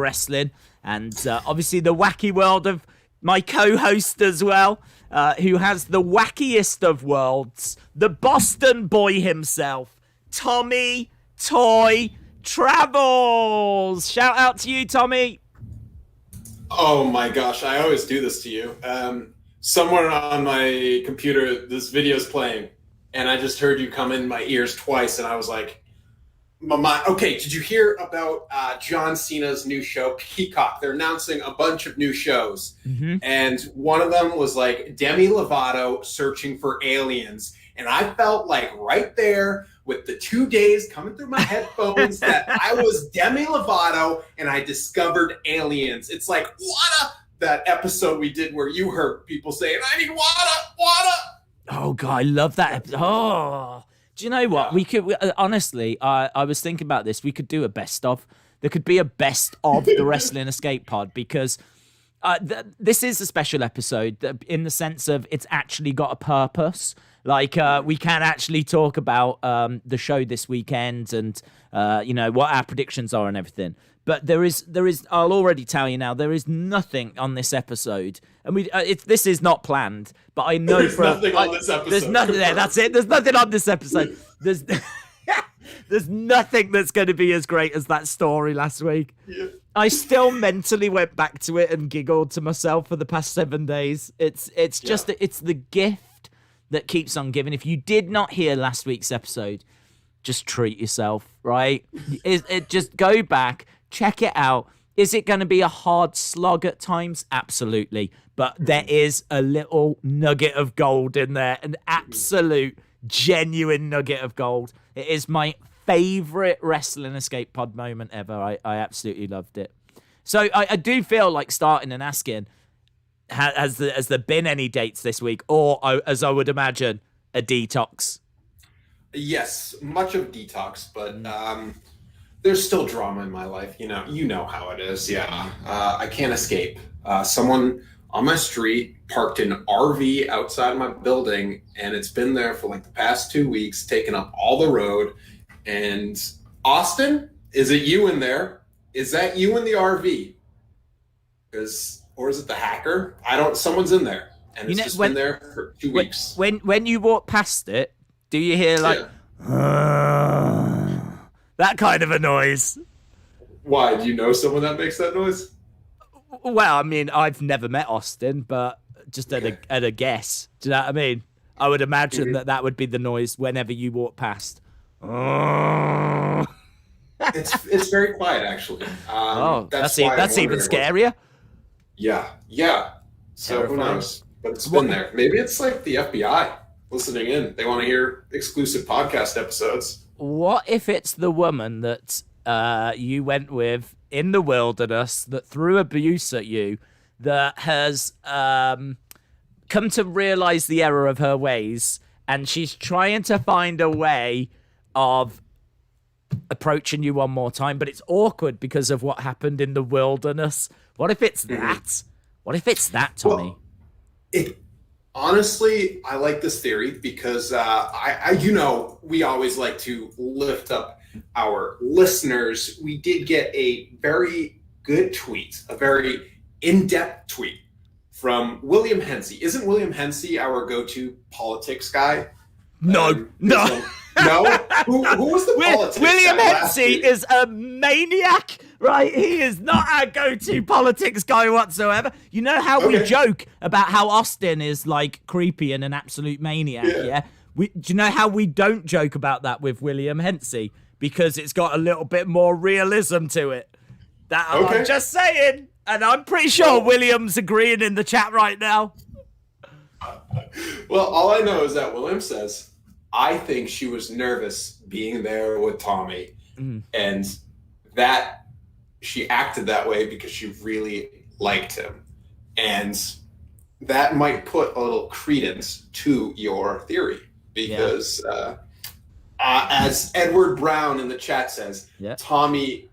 wrestling, and obviously the wacky world of my co-host as well, who has the wackiest of worlds, the Boston boy himself, Tommy Toy Travels. Shout out to you, Tommy. Oh my gosh, I always do this to you. Somewhere on my computer, this video's playing, and I just heard you come in my ears twice, and I was like, okay, did you hear about John Cena's new show, Peacock? They're announcing a bunch of new shows, and one of them was like Demi Lovato searching for aliens, and I felt like right there with the 2 days coming through my headphones that I was Demi Lovato and I discovered aliens. It's like, that episode we did where you heard people saying, I need water. Oh, God, I love that episode. Oh, do you know what? Yeah. We could, honestly, I was thinking about this. We could do a best of. There could be a best of the Wrestling Escape Pod, because this is a special episode in the sense of it's actually got a purpose. Like, we can actually talk about the show this weekend and, what our predictions are and everything. But there is. I'll already tell you now, there is nothing on this episode. And this is not planned, but I know there's nothing on this episode. There's nothing there. That's it. There's nothing on this episode. There's nothing that's going to be as great as that story last week. Yeah. I still mentally went back to it and giggled to myself for the past 7 days. It's just it's the gift that keeps on giving. If you did not hear last week's episode, just treat yourself, right? It just go back, check it out. Is it going to be a hard slog at times? Absolutely. But there is a little nugget of gold in there, an absolute, genuine nugget of gold. It is my favorite Wrestling Escape Pod moment ever. I absolutely loved it. So I do feel like starting and asking, has there been any dates this week? Or, as I would imagine, a detox? Yes, much of detox, but there's still drama in my life. You know how it is. Yeah, I can't escape. Someone on my street parked an RV outside my building, and it's been there for like the past 2 weeks, taking up all the road. And Austin, is it you in there? Is that you in the RV? Or is it the hacker? Someone's in there, and it's been there for 2 weeks. When you walk past it, do you hear that kind of a noise? Why? Do you know someone that makes that noise? Well, I mean, I've never met Austin, but just at a guess. Do you know what I mean? I would imagine that would be the noise whenever you walk past. It's very quiet, actually. That's even scarier. Yeah. So terrifying. Who knows? But it's been there. Maybe it's like the FBI listening in. They want to hear exclusive podcast episodes. What if it's the woman that you went with in the wilderness that threw abuse at you, that has come to realize the error of her ways, and she's trying to find a way of approaching you one more time, but it's awkward because of what happened in the wilderness? What if it's that? What if it's that, Tommy? Well, honestly, I like this theory because we always like to lift up our listeners. We did get a very good tweet, a very in-depth tweet from William Hensey. Isn't William Hensey our go-to politics guy? No. No? Who was the politics William guy Hensey is a maniac, right? He is not our go-to politics guy whatsoever. You know how we joke about how Austin is like creepy and an absolute maniac, yeah? Do you know how we don't joke about that with William Hensey? Because it's got a little bit more realism to it. I'm just saying. And I'm pretty sure William's agreeing in the chat right now. Well, all I know is that William says, I think she was nervous being there with Tommy, and that she acted that way because she really liked him. And that might put a little credence to your theory because as Edward Brown in the chat says, Tommy,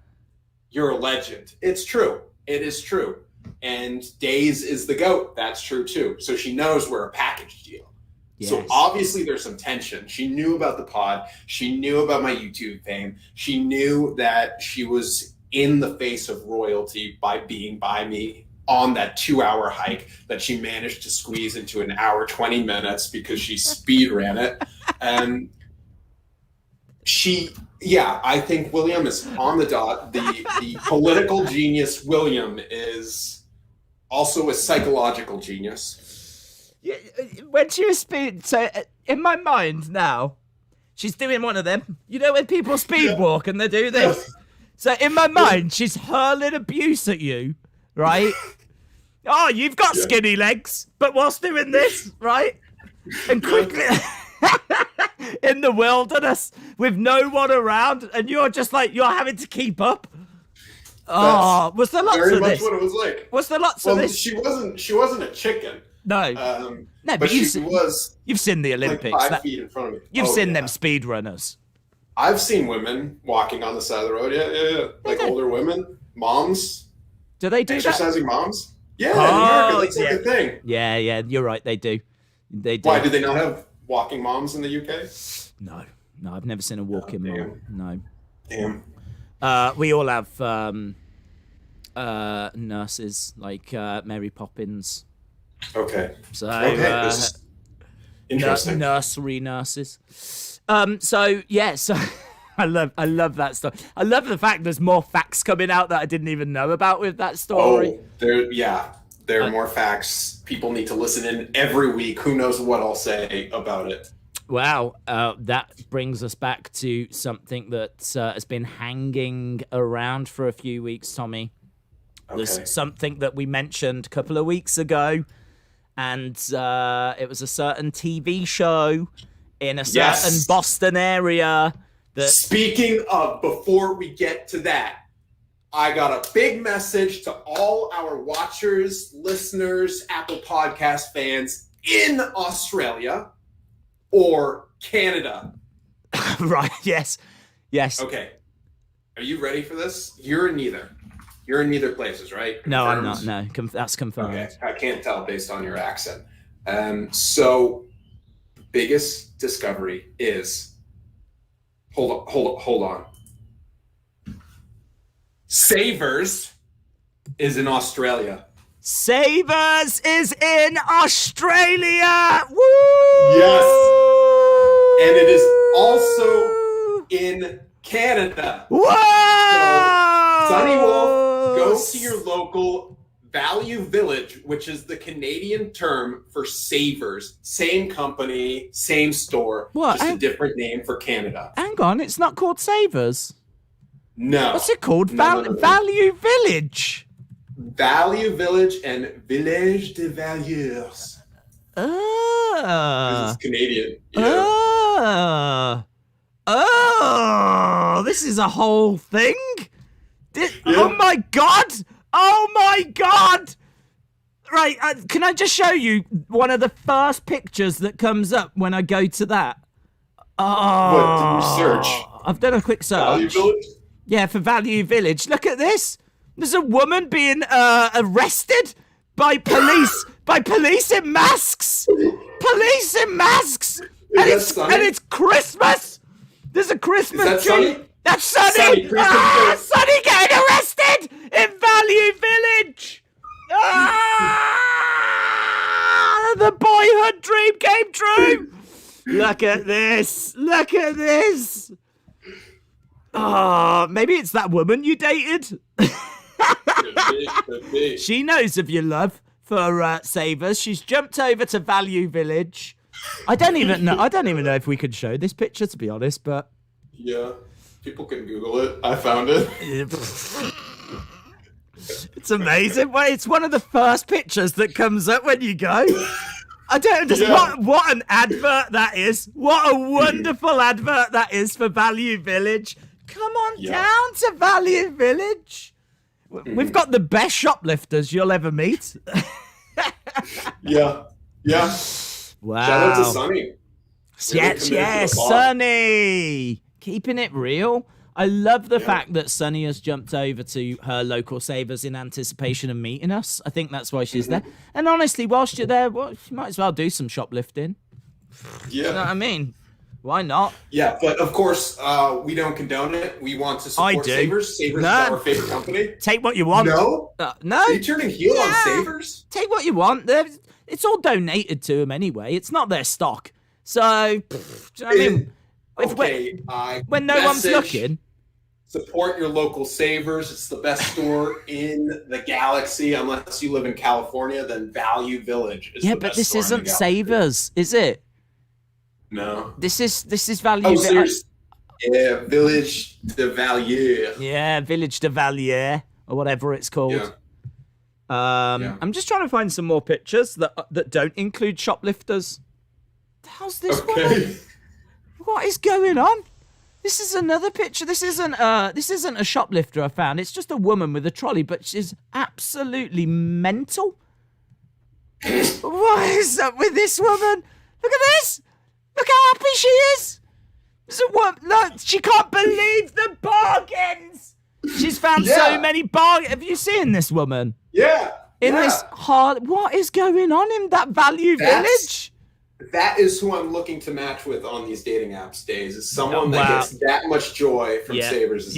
you're a legend. It's true. It is true. And Days is the GOAT. That's true too. So she knows we're a package deal. Yes. So obviously there's some tension. She knew about the pod. She knew about my YouTube fame. She knew that she was in the face of royalty by being by me on that 2-hour hike that she managed to squeeze into an hour 20 minutes because she speed ran it. And I think William is on the dot. The political genius William is also a psychological genius. Yeah, when she was speed, so in my mind now, she's doing one of them. You know when people speed walk and they do this? So in my mind, she's hurling abuse at you, right? Oh, you've got skinny legs, but whilst doing this, right? And quickly in the wilderness with no one around, and you're just like, you're having to keep up. Oh, was there lots of this? Very much what it was like. Was there lots of this? She wasn't a chicken. No. No, but you've seen the Olympics. Like 5 feet in front of me. You've seen them speed runners. I've seen women walking on the side of the road. Yeah. Like older women, moms. Do they do exercising that? moms? Yeah, in America, that's like a thing. Yeah, you're right. They do. They do. Why do they not have walking moms in the UK? No, I've never seen a walking mom. No. Damn. We all have nurses like Mary Poppins. Okay. So interesting. Nursery nurses. So I love that story. I love the fact there's more facts coming out that I didn't even know about with that story. Oh, there are more facts. People need to listen in every week. Who knows what I'll say about it. Wow, that brings us back to something that has been hanging around for a few weeks, Tommy. Okay. There's something that we mentioned a couple of weeks ago, and it was a certain TV show in a certain Boston area. Speaking of, before we get to that, I got a big message to all our watchers, listeners, Apple Podcast fans in Australia or Canada. Right, yes. Okay. Are you ready for this? You're in neither. You're in neither places, right? No, I'm not. No, that's confirmed. Okay, I can't tell based on your accent. So, biggest discovery is... Hold on. Savers is in Australia. Savers is in Australia! Woo! Yes. And it is also in Canada. Whoa! So, Sunny Wolf, go to your local Value Village, which is the Canadian term for Savers. Same company, same store, just a different name for Canada. Hang on, it's not called Savers. No. What's it called? No. Value Village. Value Village and Village de Valeurs. This is Canadian. This is a whole thing? Oh my God! Right, can I just show you one of the first pictures that comes up when I go to that? Oh, what did you search? I've done a quick search. Value Village? Yeah, for Value Village. Look at this. There's a woman being arrested by police. By police in masks. Police in masks. And it's Christmas. There's a Christmas tree. Sunny? That's Sunny. Sunny getting arrested in Value Village. The boyhood dream came true. Look at this. Oh, maybe it's that woman you dated. Could be. She knows of your love for Savers. She's jumped over to Value Village. I don't even know if we could show this picture, to be honest, but yeah, people can Google it. I found it. It's amazing. Well, it's one of the first pictures that comes up when you go. I don't understand what an advert that is. What a wonderful advert that is for Value Village. Come on down to Value Village. We've got the best shoplifters you'll ever meet. Yeah. Wow. Shout out to Sunny. Yes, Sunny. Keeping it real. I love the fact that Sunny has jumped over to her local Savers in anticipation of meeting us. I think that's why she's there. And honestly, whilst you're there, you might as well do some shoplifting. Yeah. You know what I mean? Why not? Yeah, but of course, we don't condone it. We want to support Sabres. Sabres is our favorite company. Take what you want. No? No. Are you turning heel on Sabres? Take what you want. It's all donated to them anyway. It's not their stock. So, do you know what I mean? When no one's looking. Support your local Sabres. It's the best store in the galaxy. Unless you live in California, then Value Village is the best store. Yeah, but this isn't Sabres, is it? No. This is Value Village. Yeah, Village de Value. Yeah, Village de Value, or whatever it's called. Yeah. I'm just trying to find some more pictures that don't include shoplifters. The hell's this one? What is going on? This is another picture. This isn't a shoplifter I found. It's just a woman with a trolley, but she's absolutely mental. What is up with this woman? Look at this. Look how happy she is. Look, she can't believe the bargains. She's found so many bargains. Have you seen this woman? Yeah. This hard. What is going on in that Value Village? That is who I'm looking to match with on these dating apps days. Is someone that gets that much joy from Sabres.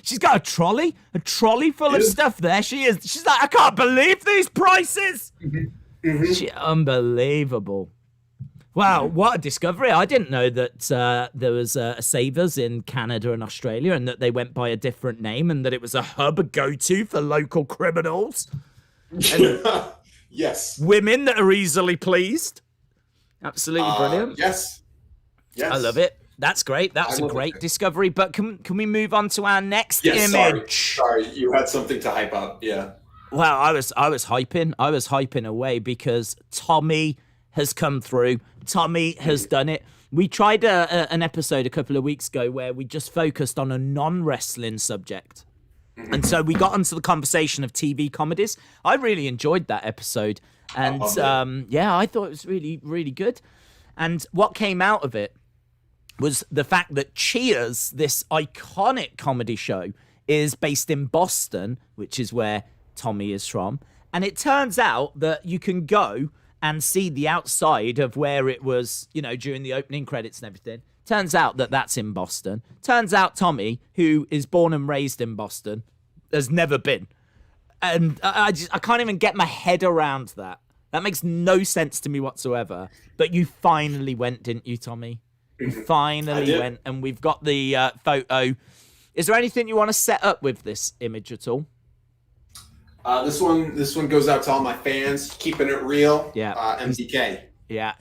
She's got a trolley full of stuff there. She's like, I can't believe these prices. Unbelievable. Wow, what a discovery. I didn't know that there was a Sabres in Canada and Australia and that they went by a different name and that it was a hub, a go-to for local criminals. And yes. Women that are easily pleased. Absolutely brilliant. Yes. I love it. That's great. That's a great discovery. But can we move on to our next image? Sorry, you had something to hype up. Yeah. Well, I was hyping away because Tommy has come through. Tommy has done it. We tried an episode a couple of weeks ago where we just focused on a non-wrestling subject. And so we got onto the conversation of TV comedies. I really enjoyed that episode. And I thought it was really, really good. And what came out of it was the fact that Cheers, this iconic comedy show, is based in Boston, which is where Tommy is from. And it turns out that you can go and see the outside of where it was, during the opening credits and everything. Turns out that that's in Boston. Turns out Tommy, who is born and raised in Boston, has never been. And I can't even get my head around that. That makes no sense to me whatsoever. But you finally went, didn't you, Tommy? You finally went, and we've got the photo. Is there anything you want to set up with this image at all? This one goes out to all my fans, keeping it real. Yeah, MDK. Yeah,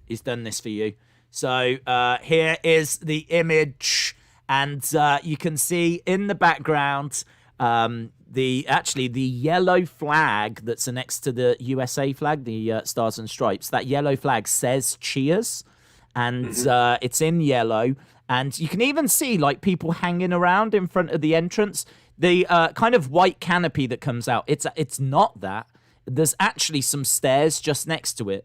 he's done this for you. So here is the image, and you can see in the background the yellow flag that's next to the USA flag, the Stars and Stripes. That yellow flag says Cheers, and it's in yellow, and you can even see like people hanging around in front of the entrance. The kind of white canopy that comes out, it's not that. There's actually some stairs just next to it,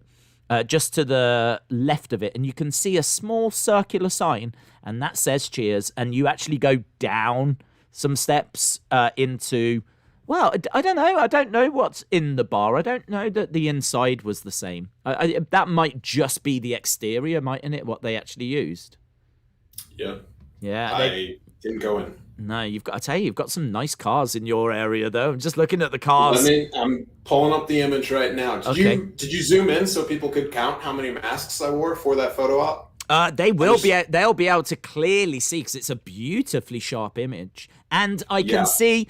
just to the left of it, and you can see a small circular sign, and that says Cheers, and you actually go down some steps into, well, I don't know. I don't know what's in the bar. I don't know that the inside was the same. That might just be the exterior, mightn't it, what they actually used? Yeah. Yeah. I didn't go in. No, you've got some nice cars in your area, though. I'm just looking at the cars. I'm pulling up the image right now. Did you zoom in so people could count how many masks I wore for that photo op? They'll be able to clearly see because it's a beautifully sharp image, and I can see.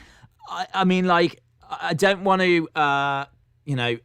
I mean, like, I don't want to,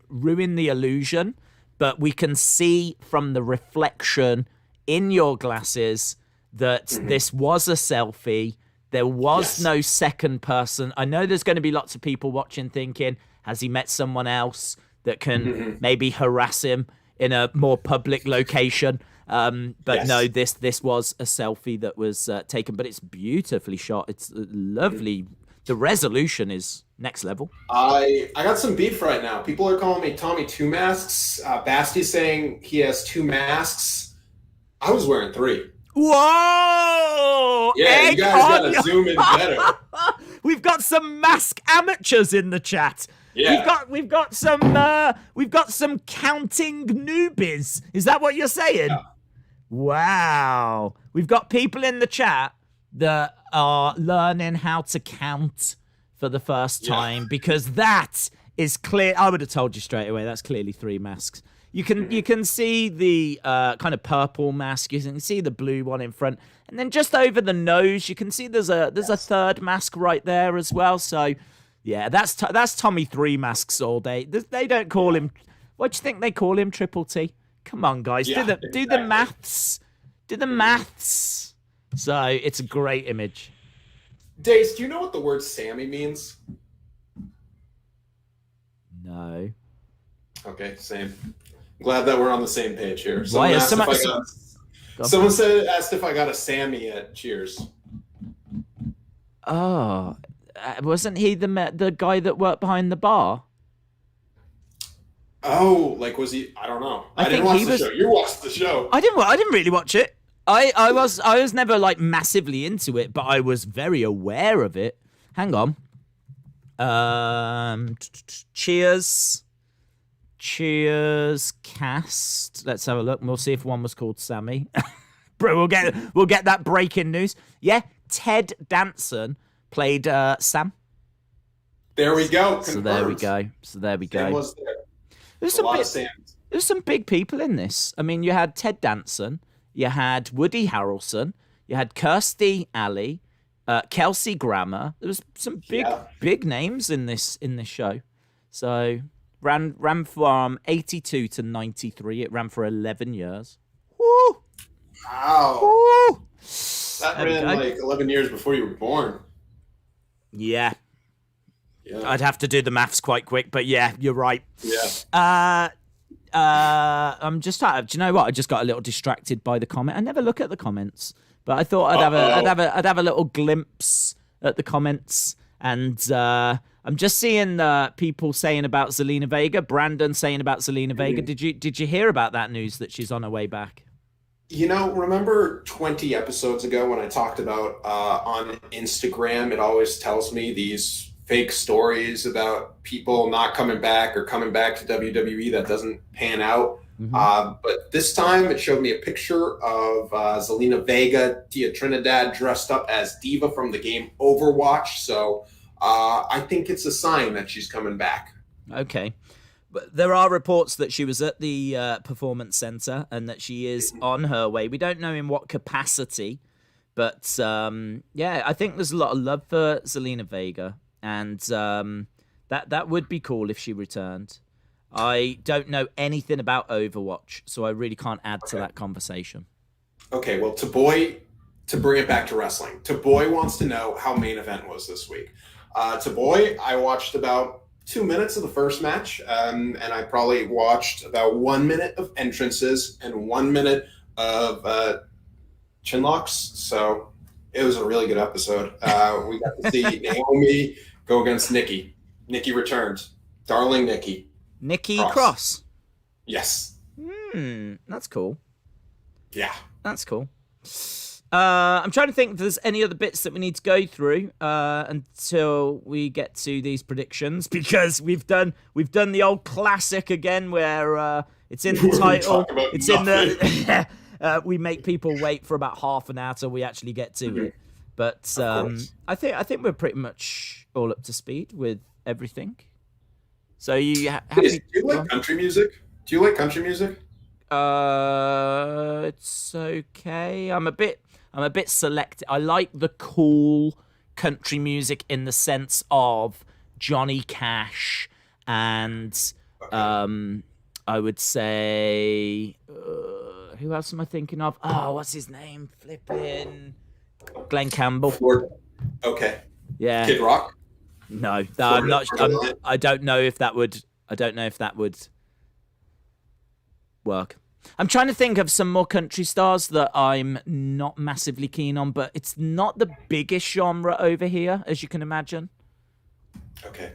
ruin the illusion, but we can see from the reflection in your glasses that this was a selfie. There was no second person. I know there's going to be lots of people watching thinking, has he met someone else that can maybe harass him in a more public location? But no, this was a selfie that was taken, but it's beautifully shot. It's lovely. The resolution is next level. I got some beef right now. People are calling me Tommy Two Masks. Basty's saying he has two masks. I was wearing three. Whoa! Yeah, you guys gotta zoom in better. We've got some mask amateurs in the chat. Yeah. We've got some counting newbies. Is that what you're saying? Wow. We've got people in the chat that are learning how to count for the first time because that is clear. I would have told you straight away. That's clearly 3 masks. You can see the kind of purple mask. You can see the blue one in front, and then just over the nose, you can see there's a third mask right there as well. So, yeah, that's Tommy 3 masks all day. They don't call him. What do you think they call him? Triple T. Come on, guys, do the maths. Do the maths. So it's a great image. Dace, do you know what the word Sammy means? No. Okay, same. I'm glad that we're on the same page here. Someone asked if I got a Sammy at Cheers. Oh, wasn't he the guy that worked behind the bar? Oh, like was he? I don't know. I didn't watch the show. You watched the show. I didn't really watch it. I was never like massively into it, but I was very aware of it. Hang on. Cheers cast. Let's have a look. We'll see if one was called Sammy. Bro, we'll get that breaking news. Yeah, Ted Danson played Sam. There we go. Confirmed. So there we go. Sam was there. There's some big people in this. I mean, you had Ted Danson, you had Woody Harrelson, you had Kirstie Alley, Kelsey Grammer. There was some big names in this show. So ran from 82 to 93. It ran for 11 years. Woo! Wow. Woo! That ran like 11 years before you were born. Yeah. I'd have to do the maths quite quick, but yeah, you're right. Yeah. I'm just do you know what? I just got a little distracted by the comment. I never look at the comments, but I thought I'd have a little glimpse at the comments, and I'm just seeing people saying about Zelina Vega. Brandon saying about Zelina Vega. Did you hear about that news that she's on her way back? You know, remember 20 episodes ago when I talked about on Instagram, it always tells me these fake stories about people not coming back or coming back to WWE that doesn't pan out. Mm-hmm. But this time it showed me a picture of Zelina Vega, Tia Trinidad dressed up as Diva from the game Overwatch. So I think it's a sign that she's coming back. Okay. But there are reports that she was at the Performance Center and that she is on her way. We don't know in what capacity, but yeah, I think there's a lot of love for Zelina Vega. And that would be cool if she returned. I don't know anything about Overwatch, so I really can't add to that conversation. Okay, well, to bring it back to wrestling, Boy wants to know how main event was this week. Boy, I watched about 2 minutes of the first match, and I probably watched about 1 minute of entrances and 1 minute of chin locks. So it was a really good episode. We got to see Naomi go against Nikki. Nikki returned. Darling Nikki. Nikki Cross. Yes. That's cool. Yeah. That's cool. I'm trying to think if there's any other bits that we need to go through until we get to these predictions, because we've done the old classic again where it's in the title. It's nothing. In the we make people wait for about half an hour till we actually get to it. But I think we're pretty much all up to speed with everything. So you happy? Do you like country music? It's okay. I'm a bit selective. I like the cool country music in the sense of Johnny Cash and I would say who else am I thinking of? Oh, what's his name? Flipping Glenn Campbell. Okay. Yeah. Kid Rock? No, I don't know if that would work. I'm trying to think of some more country stars that I'm not massively keen on, but it's not the biggest genre over here, as you can imagine. Okay.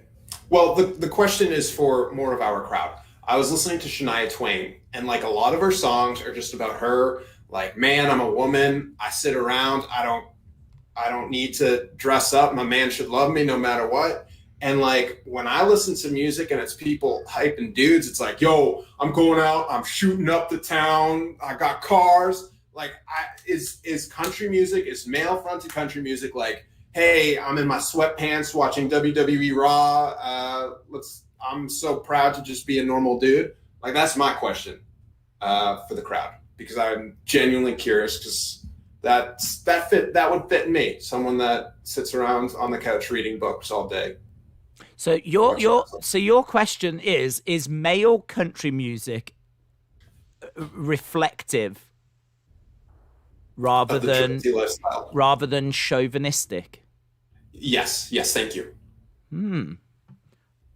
Well, the question is for more of our crowd. I was listening to Shania Twain, and like a lot of her songs are just about her. Like, man, I'm a woman. I sit around. I don't need to dress up. My man should love me no matter what. And like when I listen to music and it's people hyping dudes, it's like, yo, I'm going out. I'm shooting up the town. I got cars. Like, is country music, is male fronted country music like, hey, I'm in my sweatpants watching WWE Raw. I'm so proud to just be a normal dude. Like, that's my question for the crowd, because I'm genuinely curious, because that would fit me. Someone that sits around on the couch reading books all day. So your question is male country music reflective rather than chauvinistic? Yes, thank you.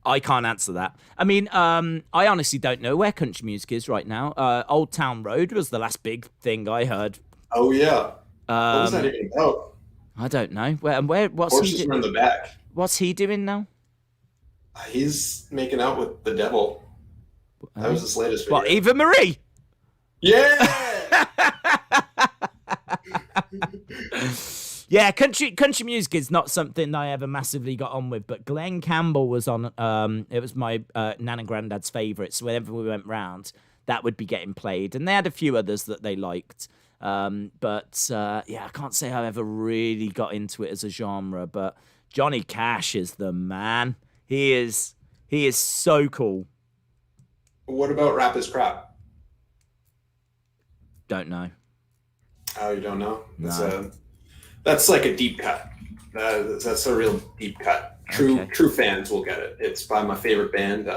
I can't answer that. I mean, I honestly don't know where country music is right now. Old Town Road was the last big thing I heard. Oh yeah. What was that even about? I don't know. What's he doing? The back. What's he doing now? He's making out with the devil. That was his latest video. What, Eva Marie? Yeah. Yeah, country music is not something I ever massively got on with, but Glenn Campbell was on. It was my nan and granddad's favourites. So whenever we went round, that would be getting played, and they had a few others that they liked. But I can't say I ever really got into it as a genre. But Johnny Cash is the man. He is so cool. What about Rap is Crap? Don't know. Oh, you don't know? No. That's like a deep cut. That's a real deep cut. True fans will get it. It's by my favorite band,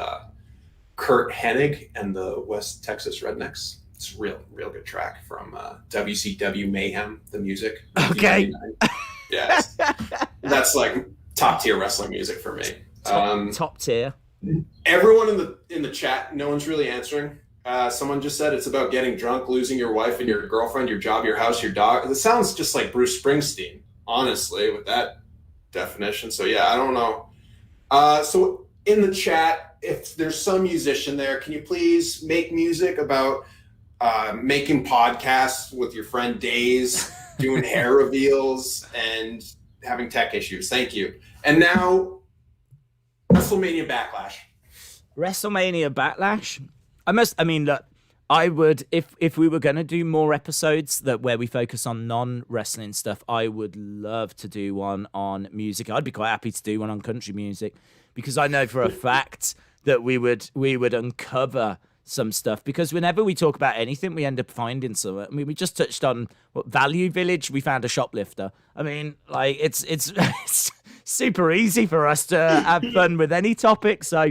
Kurt Hennig and the West Texas Rednecks. It's a real good track from WCW Mayhem, the music. Okay. Yeah, that's like top tier wrestling music for me. Top tier. Everyone in the chat, no one's really answering. Someone just said it's about getting drunk, losing your wife and your girlfriend, your job, your house, your dog. It sounds just like Bruce Springsteen, honestly, with that definition. So yeah, I don't know. So in the chat, if there's some musician there, can you please make music about making podcasts with your friend Days, doing hair reveals, and having tech issues? Thank you. And now, WrestleMania Backlash. WrestleMania Backlash. Look, I would, if we were going to do more episodes where we focus on non-wrestling stuff, I would love to do one on music. I'd be quite happy to do one on country music, because I know for a fact that we would uncover some stuff, because whenever we talk about anything, we end up finding some. I mean, we just touched on Value Village. We found a shoplifter. I mean, like, it's super easy for us to have fun with any topic. So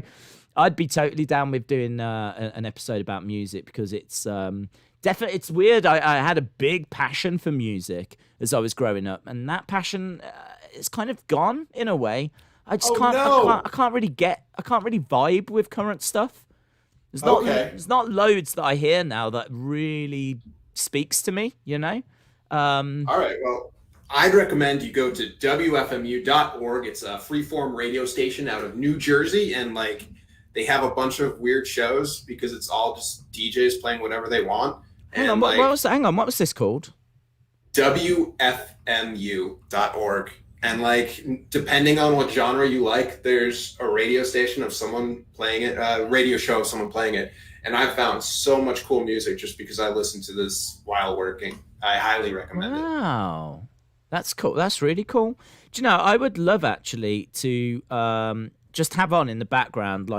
I'd be totally down with doing an episode about music, because it's definitely, it's weird. I had a big passion for music as I was growing up, and that passion is kind of gone in a way. I just I can't really vibe with current stuff. There's not loads that I hear now that really speaks to me, you know? All right, well, I'd recommend you go to WFMU.org. It's a freeform radio station out of New Jersey, and like, they have a bunch of weird shows because it's all just DJs playing whatever they want. Hang on, what was this called? WFMU.org. And like, depending on what genre you like, there's a radio station of someone playing it, a radio show of someone playing it. And I've found so much cool music just because I listened to this while working. I highly recommend it. Wow. That's cool. That's really cool. Do you know, I would love actually to just have on in the background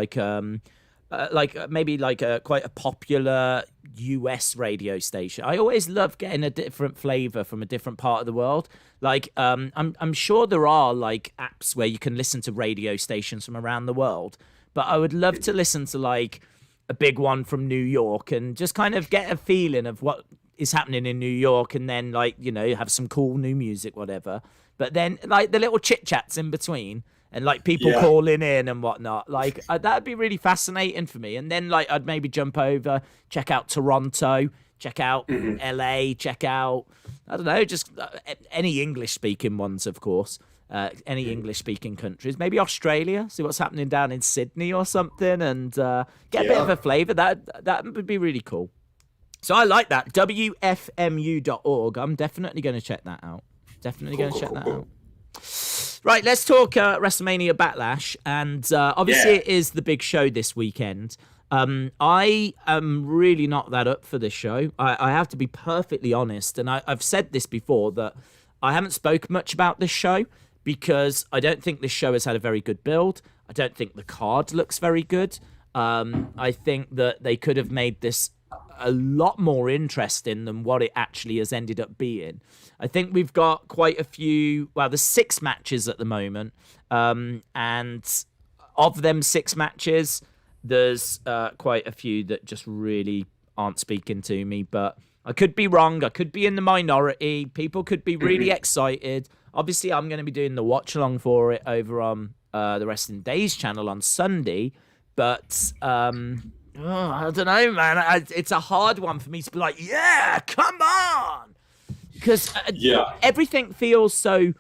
maybe quite a popular US radio station. I always love getting a different flavor from a different part of the world. Like, I'm sure there are like apps where you can listen to radio stations from around the world, but I would love to listen to like a big one from New York and just kind of get a feeling of what is happening in New York, and then like, you know, have some cool new music, whatever. But then like the little chit chats in between, and like people calling in and whatnot, like that'd be really fascinating for me. And then like I'd maybe jump over, check out Toronto, check out LA, check out, I don't know, just any English speaking ones, of course, any English speaking countries, maybe Australia, see what's happening down in Sydney or something, and get a bit of a flavour. That would be really cool. So I like that. WFMU.org. I'm definitely going to check that out. Out. Right, let's talk WrestleMania Backlash. And obviously it is the big show this weekend. I am really not that up for this show. I have to be perfectly honest, and I've said this before, that I haven't spoken much about this show because I don't think this show has had a very good build. I don't think the card looks very good. I think that they could have made this a lot more interesting than what it actually has ended up being. I think we've got quite a few, well, there's 6 matches at the moment, and of them 6 matches, there's quite a few that just really aren't speaking to me, but I could be wrong. I could be in the minority. People could be really excited. Obviously, I'm going to be doing the watch-along for it over on the Wrestling Days channel on Sunday, but I don't know, man. It's a hard one for me to be like, yeah, come on! Because everything feels so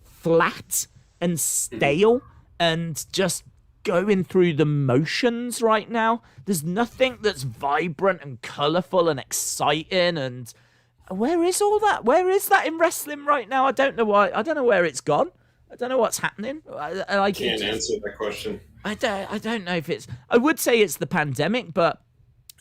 flat and stale and just going through the motions right now. There's nothing that's vibrant and colourful and exciting. And where is all that? Where is that in wrestling right now? I don't know why. I don't know where it's gone. I don't know what's happening. I can't answer that question. I don't know if it's... I would say it's the pandemic, but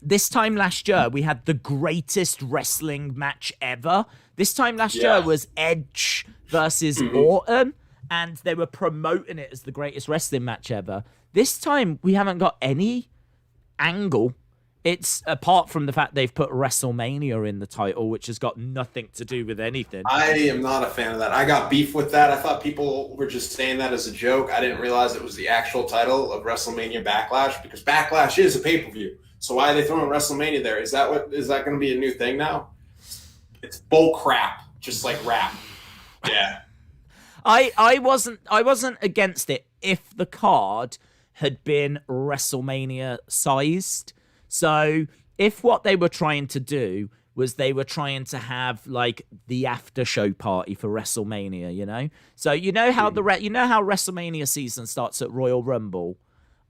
this time last year, we had the greatest wrestling match ever. This time last year was Edge versus Orton, and they were promoting it as the greatest wrestling match ever. This time, we haven't got any angle. It's apart from the fact they've put WrestleMania in the title, which has got nothing to do with anything. I am not a fan of that. I got beef with that. I thought people were just saying that as a joke. I didn't realize it was the actual title of WrestleMania Backlash, because Backlash is a pay-per-view. So why are they throwing WrestleMania there? Is that going to be a new thing now? It's bull crap, just like rap. Yeah. I wasn't against it if the card had been WrestleMania sized. So if what they were trying to do was they were trying to have like the after show party for WrestleMania, you know? So you know how how WrestleMania season starts at Royal Rumble?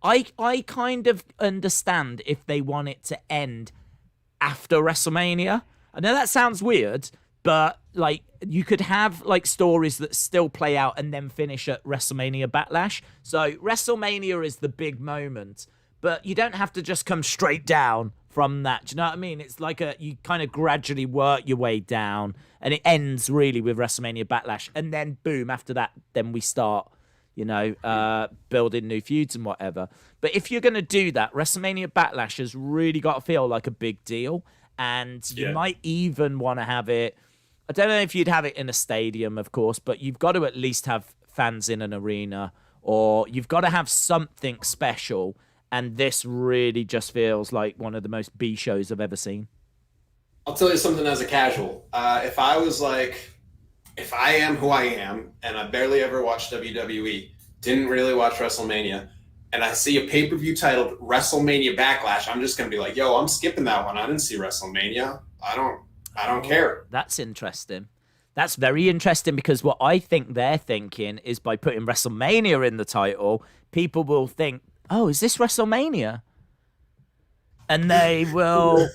I kind of understand if they want it to end after WrestleMania. I know that sounds weird, but like you could have like stories that still play out and then finish at WrestleMania Backlash. So WrestleMania is the big moment, but you don't have to just come straight down from that. Do you know what I mean? It's like you kind of gradually work your way down, and it ends really with WrestleMania Backlash, and then boom, after that, then we start, building new feuds and whatever. But if you're going to do that, WrestleMania Backlash has really got to feel like a big deal, and you might even want to have it. I don't know if you'd have it in a stadium, of course, but you've got to at least have fans in an arena, or you've got to have something special. And this really just feels like one of the most B shows I've ever seen. I'll tell you something as a casual. If I am who I am, and I barely ever watched WWE, didn't really watch WrestleMania, and I see a pay-per-view titled WrestleMania Backlash, I'm just going to be like, yo, I'm skipping that one. I didn't see WrestleMania. I don't care. That's interesting. That's very interesting, because what I think they're thinking is by putting WrestleMania in the title, people will think, oh, is this WrestleMania? And they will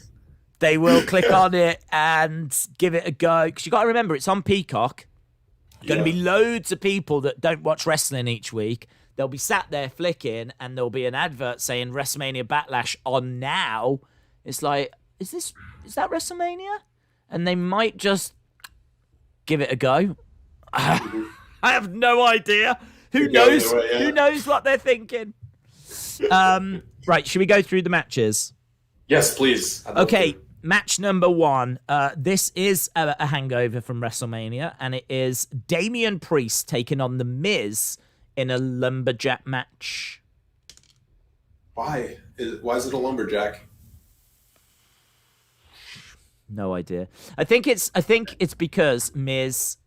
click on it and give it a go. Because you got to remember, it's on Peacock. Going to be loads of people that don't watch wrestling each week. They'll be sat there flicking, and there'll be an advert saying WrestleMania Backlash on now. It's like, is that WrestleMania? And they might just give it a go. I have no idea. Who knows? Who knows what they're thinking? Right, should we go through the matches? Yes, please. Okay, match number 1. This is a hangover from WrestleMania, and it is Damian Priest taking on The Miz in a lumberjack match. Why is it a lumberjack? No idea. I think it's because Miz.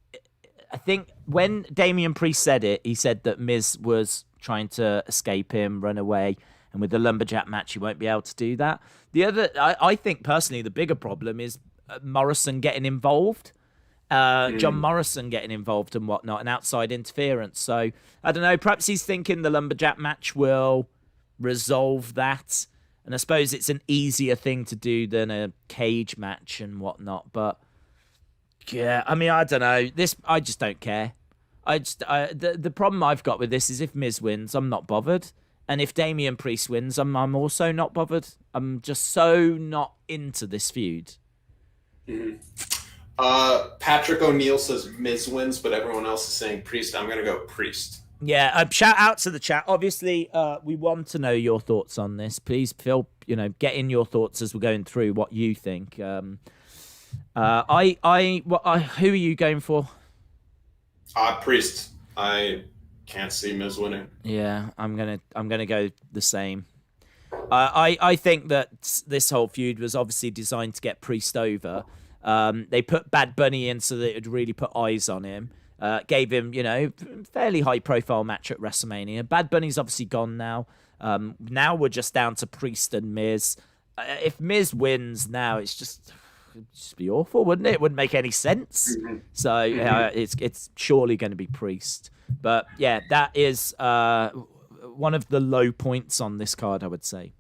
I think when Damian Priest said it, he said that Miz was trying to escape him, run away, and with the lumberjack match, he won't be able to do that. I think personally, the bigger problem is Morrison getting involved, John Morrison getting involved and whatnot, and outside interference. So I don't know. Perhaps he's thinking the lumberjack match will resolve that, and I suppose it's an easier thing to do than a cage match and whatnot. But yeah, I mean, I don't know. I just don't care. The problem I've got with this is if Miz wins, I'm not bothered. And if Damian Priest wins, I'm also not bothered. I'm just so not into this feud. Patrick O'Neill says Miz wins, but everyone else is saying Priest. I'm going to go Priest. Yeah, shout out to the chat. Obviously, we want to know your thoughts on this. Please, Phil, get in your thoughts as we're going through what you think. Who are you going for? Priest. I can't see Miz winning. Yeah, I'm gonna go the same. I think that this whole feud was obviously designed to get Priest over. They put Bad Bunny in so that it would really put eyes on him. Gave him, fairly high-profile match at WrestleMania. Bad Bunny's obviously gone now. Now we're just down to Priest and Miz. If Miz wins now, it'd just be awful, wouldn't it? It wouldn't make any sense. So it's surely going to be Priest. But yeah, that is one of the low points on this card, I would say.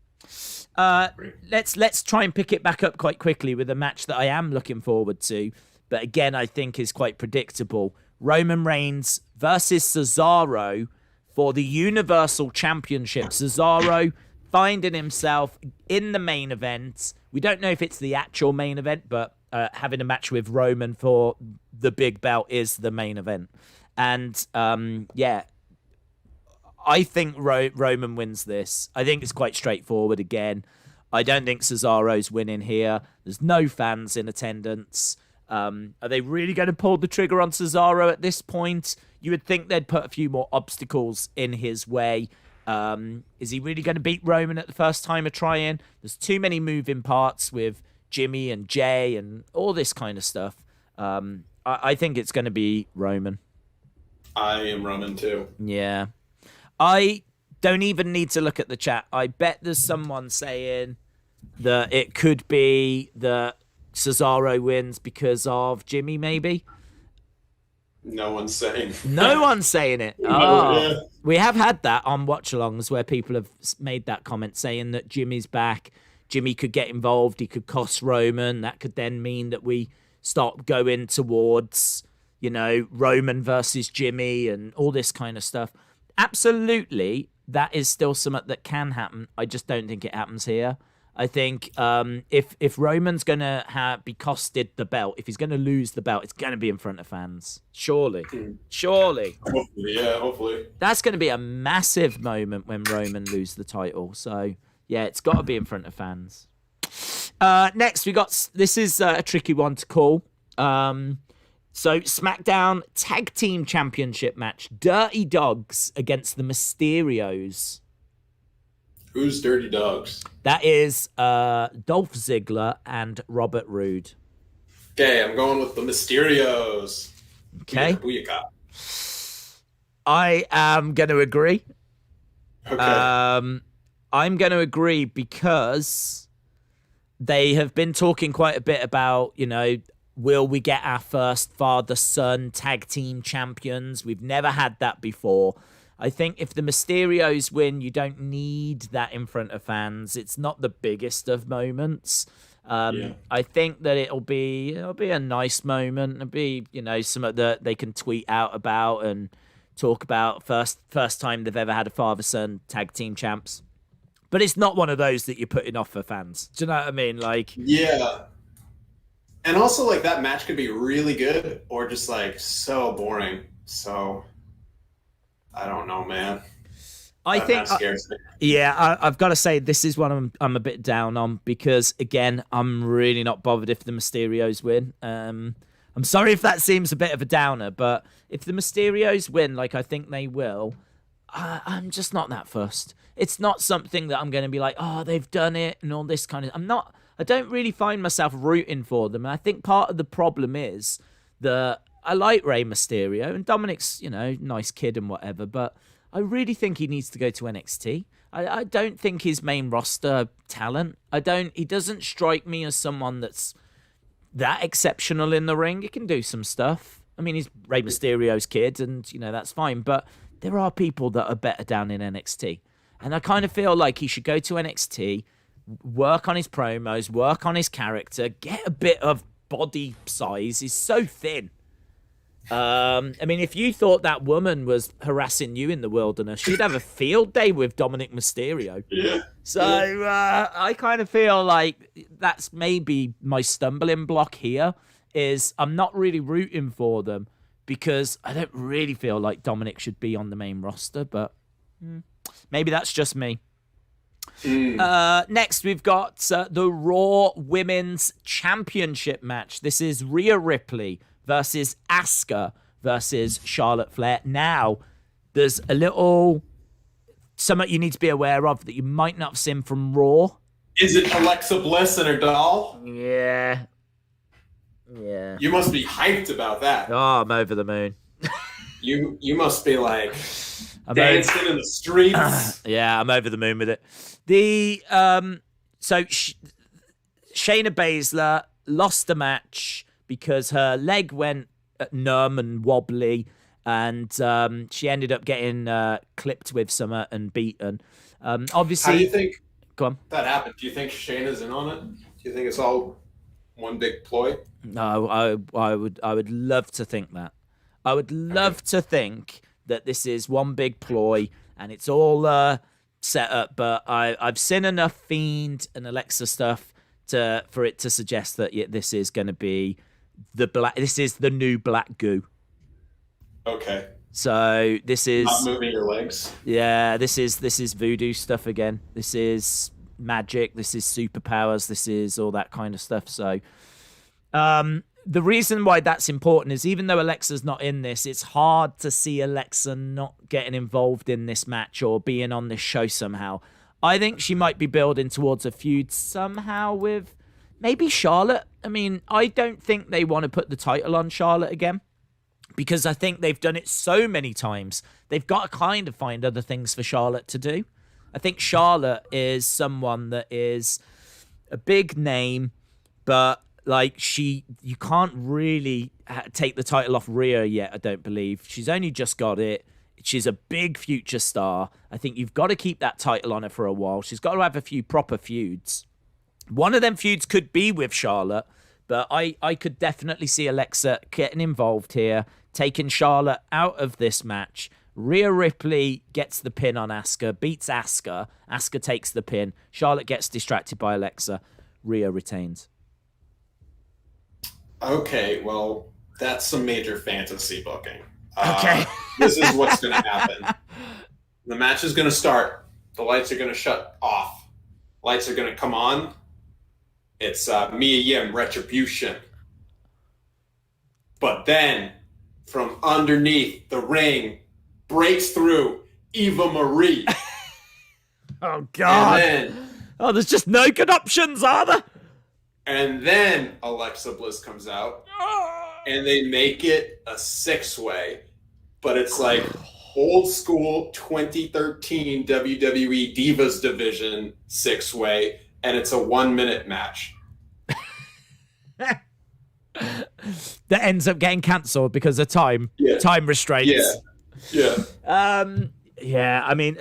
Let's try and pick it back up quite quickly with a match that I am looking forward to, but again I think is quite predictable. Roman Reigns versus Cesaro for the Universal Championship. Cesaro finding himself in the main event. We don't know if it's the actual main event, but having a match with Roman for the big belt is the main event. And I think Roman wins this. I think it's quite straightforward again. I don't think Cesaro's winning here. There's no fans in attendance. Are they really going to pull the trigger on Cesaro at this point? You would think they'd put a few more obstacles in his way. Is he really going to beat Roman at the first time of trying? There's too many moving parts with Jimmy and Jay and all this kind of stuff. I think it's going to be Roman. I am Roman too. Yeah. I don't even need to look at the chat. I bet there's someone saying that it could be that Cesaro wins because of Jimmy, maybe. No one's saying. No one's saying it. Oh, yeah. We have had that on watch-alongs where people have made that comment saying that Jimmy's back. Jimmy could get involved. He could cost Roman. That could then mean that we start going towards, Roman versus Jimmy and all this kind of stuff. Absolutely, that is still something that can happen. I just don't think it happens here. I think if Roman's going to be costed the belt, if he's going to lose the belt, it's going to be in front of fans. Surely. Hopefully. That's going to be a massive moment when Roman loses the title. So, yeah, it's got to be in front of fans. Next, this is a tricky one to call. So, SmackDown Tag Team Championship match. Dirty Dogs against the Mysterios. Who's Dirty Dogs? That is Dolph Ziggler and Robert Roode. Okay, I'm going with the Mysterios. Okay. Who you got? I am going to agree. Okay. I'm going to agree because they have been talking quite a bit about, will we get our first father-son tag team champions? We've never had that before. I think if the Mysterios win, you don't need that in front of fans. It's not the biggest of moments. I think that it'll be a nice moment. It'll be, something that they can tweet out about and talk about first time they've ever had a father-son tag team champs. But it's not one of those that you're putting off for fans. Do you know what I mean? Yeah. And also, that match could be really good or just, so boring. So, I don't know, man. I think, scares me. Yeah, I've got to say, this is one I'm a bit down on because, again, I'm really not bothered if the Mysterios win. I'm sorry if that seems a bit of a downer, but if the Mysterios win, I think they will, I'm just not that fussed. It's not something that I'm going to be like, oh, they've done it and all this kind of... I don't really find myself rooting for them. And I think part of the problem is that I like Rey Mysterio and Dominic's, nice kid and whatever, but I really think he needs to go to NXT. I don't think his main roster talent. He doesn't strike me as someone that's that exceptional in the ring. He can do some stuff. I mean, he's Rey Mysterio's kid and, that's fine. But there are people that are better down in NXT. And I kind of feel like he should go to NXT, work on his promos, work on his character, get a bit of body size. He's so thin. I mean, if you thought that woman was harassing you in the wilderness, she'd have a field day with Dominic Mysterio. Yeah. So I kind of feel like that's maybe my stumbling block here is I'm not really rooting for them because I don't really feel like Dominic should be on the main roster, but maybe that's just me. Next, we've got the Raw Women's Championship match. This is Rhea Ripley versus Asuka versus Charlotte Flair. Now, there's a little something you need to be aware of that you might not have seen from Raw. Is it Alexa Bliss and her doll? Yeah. You must be hyped about that. Oh, I'm over the moon. You must be like dancing in the streets. Yeah, I'm over the moon with it. The Shayna Baszler lost the match because her leg went numb and wobbly, and she ended up getting clipped with something and beaten. Obviously, how do you think go on. that happened? Do you think Shayna's in on it? Do you think it's all one big ploy? No, I would love to think that. I would love to think that this is one big ploy and it's all set up. But I've seen enough Fiend and Alexa stuff for it to suggest that this is going to be This is the new black goo. Okay. So this is not moving your legs. Yeah, this is voodoo stuff again. This is magic. This is superpowers. This is all that kind of stuff. So, the reason why that's important is even though Alexa's not in this, it's hard to see Alexa not getting involved in this match or being on this show somehow. I think she might be building towards a feud somehow with maybe Charlotte. I mean, I don't think they want to put the title on Charlotte again because I think they've done it so many times. They've got to kind of find other things for Charlotte to do. I think Charlotte is someone that is a big name, but like you can't really take the title off Rhea yet, I don't believe. She's only just got it. She's a big future star. I think you've got to keep that title on her for a while. She's got to have a few proper feuds. One of them feuds could be with Charlotte, but I could definitely see Alexa getting involved here, taking Charlotte out of this match. Rhea Ripley gets the pin on Asuka, beats Asuka. Asuka takes the pin. Charlotte gets distracted by Alexa. Rhea retains. Okay, well, that's some major fantasy booking. Okay. This is what's going to happen. The match is going to start. The lights are going to shut off. Lights are going to come on. It's Mia Yim, Retribution. But then, from underneath the ring, breaks through Eva Marie. Oh, God. And then, there's just no good options, are there? And then Alexa Bliss comes out, and they make it a six-way, but it's like old school 2013 WWE Divas Division six-way, and it's a 1-minute match. That ends up getting cancelled because of time restraints. Yeah. Yeah, I mean,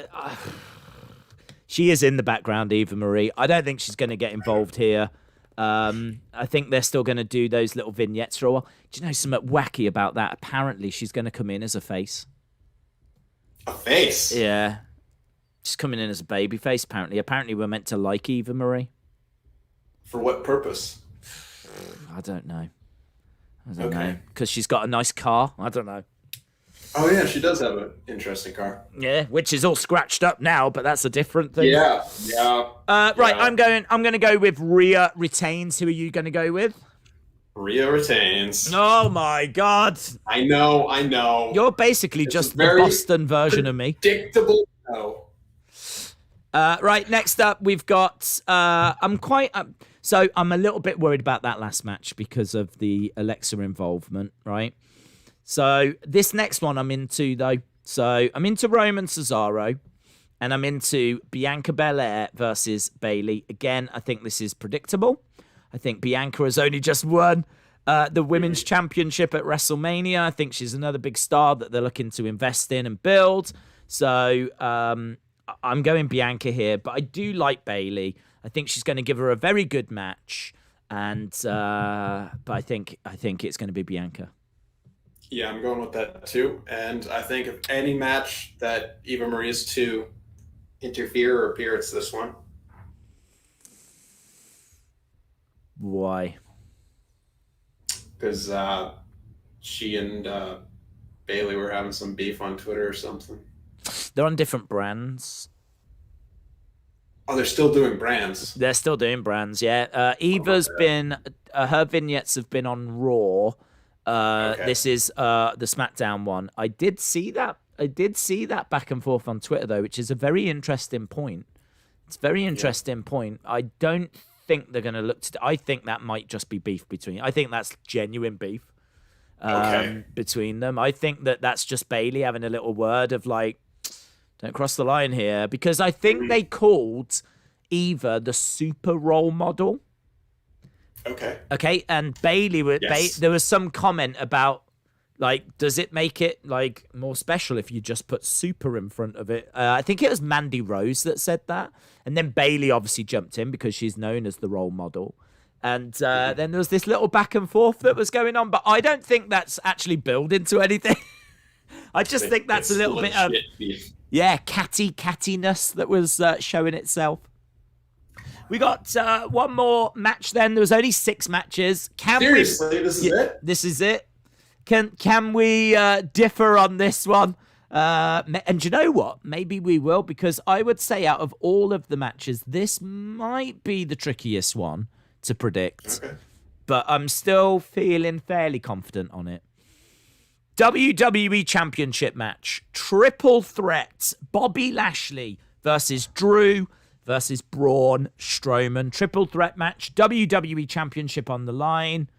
she is in the background, Eva Marie. I don't think she's going to get involved here. I think they're still going to do those little vignettes for a while. Do you know something wacky about that? Apparently, she's going to come in as a face. A face? Yeah. She's coming in as a baby face, apparently. Apparently, we're meant to like Eva Marie. For what purpose? I don't know. Because she's got a nice car. I don't know. Oh, yeah, she does have an interesting car. Yeah, which is all scratched up now, but that's a different thing. Yeah. Right, I'm going to go with Rhea retains. Who are you going to go with? Rhea retains. Oh, my God. I know. You're basically just the Boston version of me. Predictable. No. Right, next up, we've got... So I'm a little bit worried about that last match because of the Alexa involvement, right? So this next one I'm into, though. So I'm into Roman Cesaro, and I'm into Bianca Belair versus Bayley. Again, I think this is predictable. I think Bianca has only just won the Women's Championship at WrestleMania. I think she's another big star that they're looking to invest in and build. So I'm going Bianca here, but I do like Bayley. I think she's going to give her a very good match, but I think it's going to be Bianca. Yeah, I'm going with that too. And I think if any match that Eva Marie's to interfere or appear, it's this one. Why? Because she and Bailey were having some beef on Twitter or something. They're on different brands. Oh, they're still doing brands. They're still doing brands, yeah. Eva's been, her vignettes have been on Raw. Okay. This is the SmackDown one. I did see that back and forth on Twitter, though, which is a very interesting point. It's a very interesting point. I don't think they're going to look to... I think that might just be beef between... I think that's genuine beef between them. I think that's just Bailey having a little word of like, don't cross the line here. Because I think they called Eva the super role model. Okay, and Bailey, there was some comment about, like, does it make it, like, more special if you just put super in front of it? I think it was Mandy Rose that said that. And then Bailey obviously jumped in because she's known as the role model. And then there was this little back and forth that was going on. But I don't think that's actually built into anything. I just think that's a little bit of, cattiness that was showing itself. We got one more match then. There was only 6 matches. Seriously, this is it? This is it. Can we differ on this one? And you know what? Maybe we will, because I would say out of all of the matches, this might be the trickiest one to predict. Okay. But I'm still feeling fairly confident on it. WWE Championship match. Triple threat. Bobby Lashley versus Drew versus Braun Strowman. Triple threat match. WWE Championship on the line.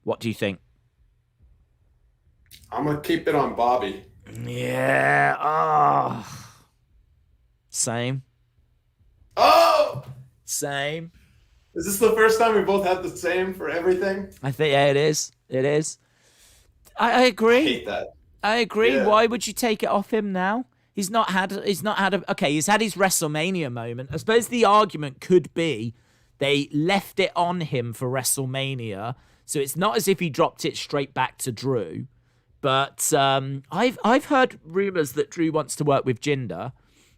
What do you think? I'm going to keep it on Bobby. Yeah. Oh. Same. Oh! Same. Is this the first time we both had the same for everything? I think, yeah, it is. It is. I agree. I hate that. I agree. Yeah. Why would you take it off him now? He's had his WrestleMania moment. I suppose the argument could be they left it on him for WrestleMania, so it's not as if he dropped it straight back to Drew. But I've heard rumors that Drew wants to work with Jinder,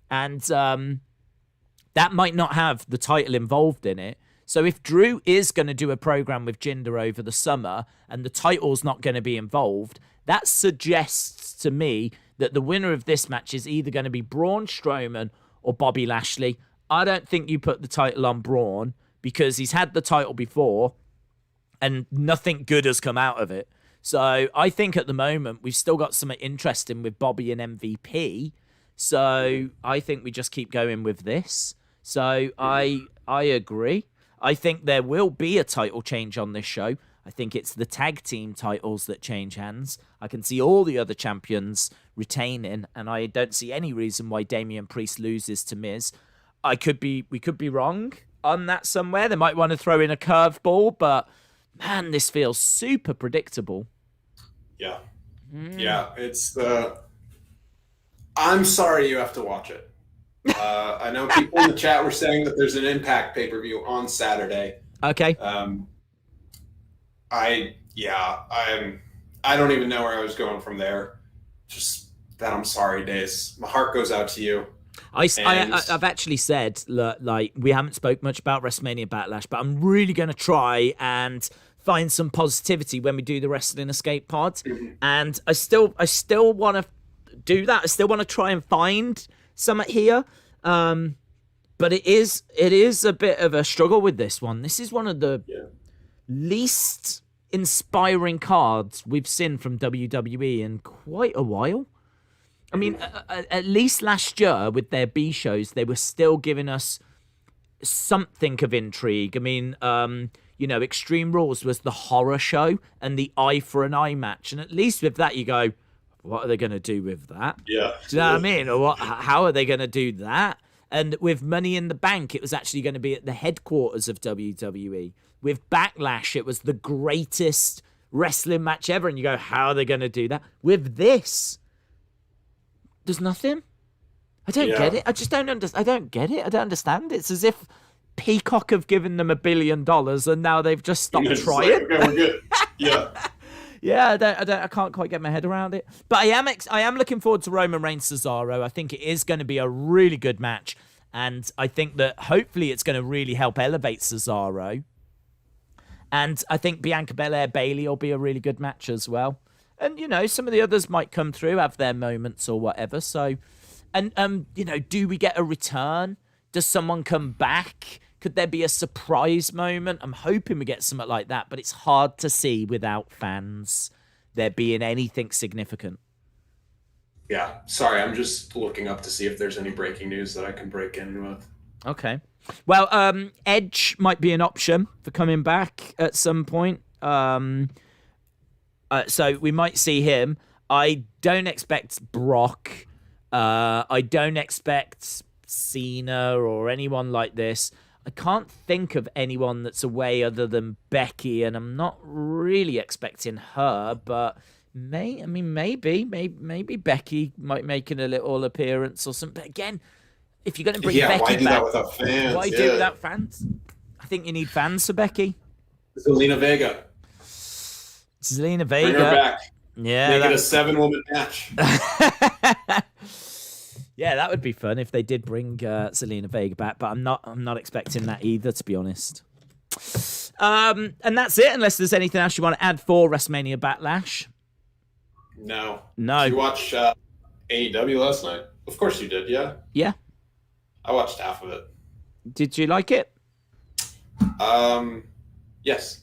and that might not have the title involved in it. So if Drew is going to do a program with Jinder over the summer and the title's not going to be involved, that suggests to me that the winner of this match is either going to be Braun Strowman or Bobby Lashley. I don't think you put the title on Braun because he's had the title before and nothing good has come out of it. So I think at the moment we've still got something interesting with Bobby and MVP. So I think we just keep going with this. So I agree. I think there will be a title change on this show. I think it's the tag team titles that change hands. I can see all the other champions retaining, and I don't see any reason why Damian Priest loses to Miz. We could be wrong on that somewhere. They might want to throw in a curveball, but man, this feels super predictable. Yeah. Yeah, it's I'm sorry you have to watch it. I know people in the chat were saying that there's an Impact pay-per-view on Saturday. Okay. I don't even know where I was going from there. Just that I'm sorry, Dace. My heart goes out to you. I've actually said, like, we haven't spoke much about WrestleMania Backlash, but I'm really going to try and find some positivity when we do the Wrestling Escape pod. Mm-hmm. And I still want to do that. I still want to try and find something here. But it is a bit of a struggle with this one. This is one of the least inspiring cards we've seen from WWE in quite a while. I mean, at least last year with their B shows, they were still giving us something of intrigue. I mean, Extreme Rules was the horror show and the eye for an eye match. And at least with that, you go, what are they going to do with that? Yeah. Do you know what I mean? Or how are they going to do that? And with Money in the Bank, it was actually going to be at the headquarters of WWE. With Backlash, it was the greatest wrestling match ever. And you go, how are they going to do that? With this, there's nothing. I don't get it. I just don't understand. I don't get it. I don't understand. It's as if Peacock have given them $1 billion and now they've just stopped trying. Like, okay, we're good. Yeah. I can't quite get my head around it. But I am looking forward to Roman Reigns Cesaro. I think it is going to be a really good match. And I think that hopefully it's going to really help elevate Cesaro. And I think Bianca Belair Bayley will be a really good match as well. And, some of the others might come through, have their moments or whatever. So, and, do we get a return? Does someone come back? Could there be a surprise moment? I'm hoping we get something like that, but it's hard to see without fans there being anything significant. Yeah, sorry, I'm just looking up to see if there's any breaking news that I can break in with. Okay. Well, Edge might be an option for coming back at some point. So we might see him. I don't expect Brock. I don't expect Cena or anyone like this. I can't think of anyone that's away other than Becky, and I'm not really expecting her, but maybe Becky might make a little appearance or something. But again, if you're going to bring Becky why do back, that without fans? Why do it without fans? I think you need fans for Becky. Zelina Vega. Bring her back. Yeah, make it a 7-woman match. Yeah, that would be fun if they did bring Zelina Vega back, but I'm not expecting that either, to be honest. And that's it, unless there's anything else you want to add for WrestleMania Backlash. No. Did you watch AEW last night? Of course you did, yeah? Yeah. I watched half of it. Did you like it? Yes.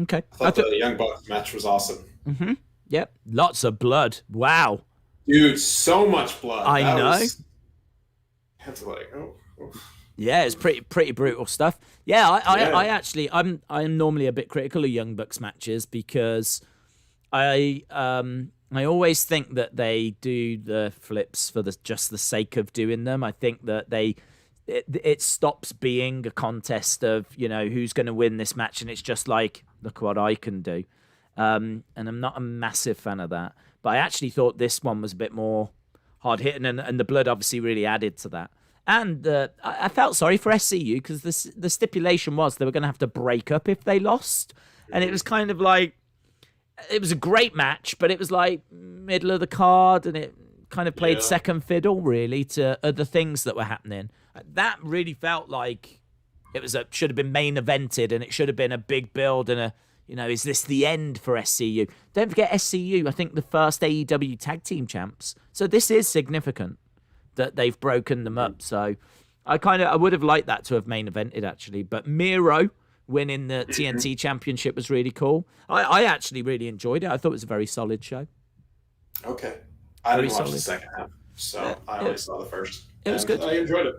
Okay. I thought the Young Bucks match was awesome. Mm-hmm. Yep. Lots of blood. Wow. Dude, so much blood. I know. I had to Yeah, it's pretty brutal stuff. Yeah, I actually I'm normally a bit critical of Young Bucks matches because I always think that they do the flips for just the sake of doing them. I think that it stops being a contest of, who's going to win this match, and it's just like, look what I can do. And I'm not a massive fan of that. But I actually thought this one was a bit more hard-hitting, and the blood obviously really added to that. And I felt sorry for SCU because the stipulation was they were going to have to break up if they lost. And it was kind of like, it was a great match, but it was like middle of the card, and it kind of played second fiddle, really, to other things that were happening. That really felt like it should have been main evented, and it should have been a big build and is this the end for SCU? Don't forget SCU, I think the first AEW tag team champs. So this is significant that they've broken them up. So I would have liked that to have main evented, actually. But Miro winning the TNT championship was really cool. I actually really enjoyed it. I thought it was a very solid show. Okay. I didn't watch the second half, so I only saw the first. It was good. I enjoyed it.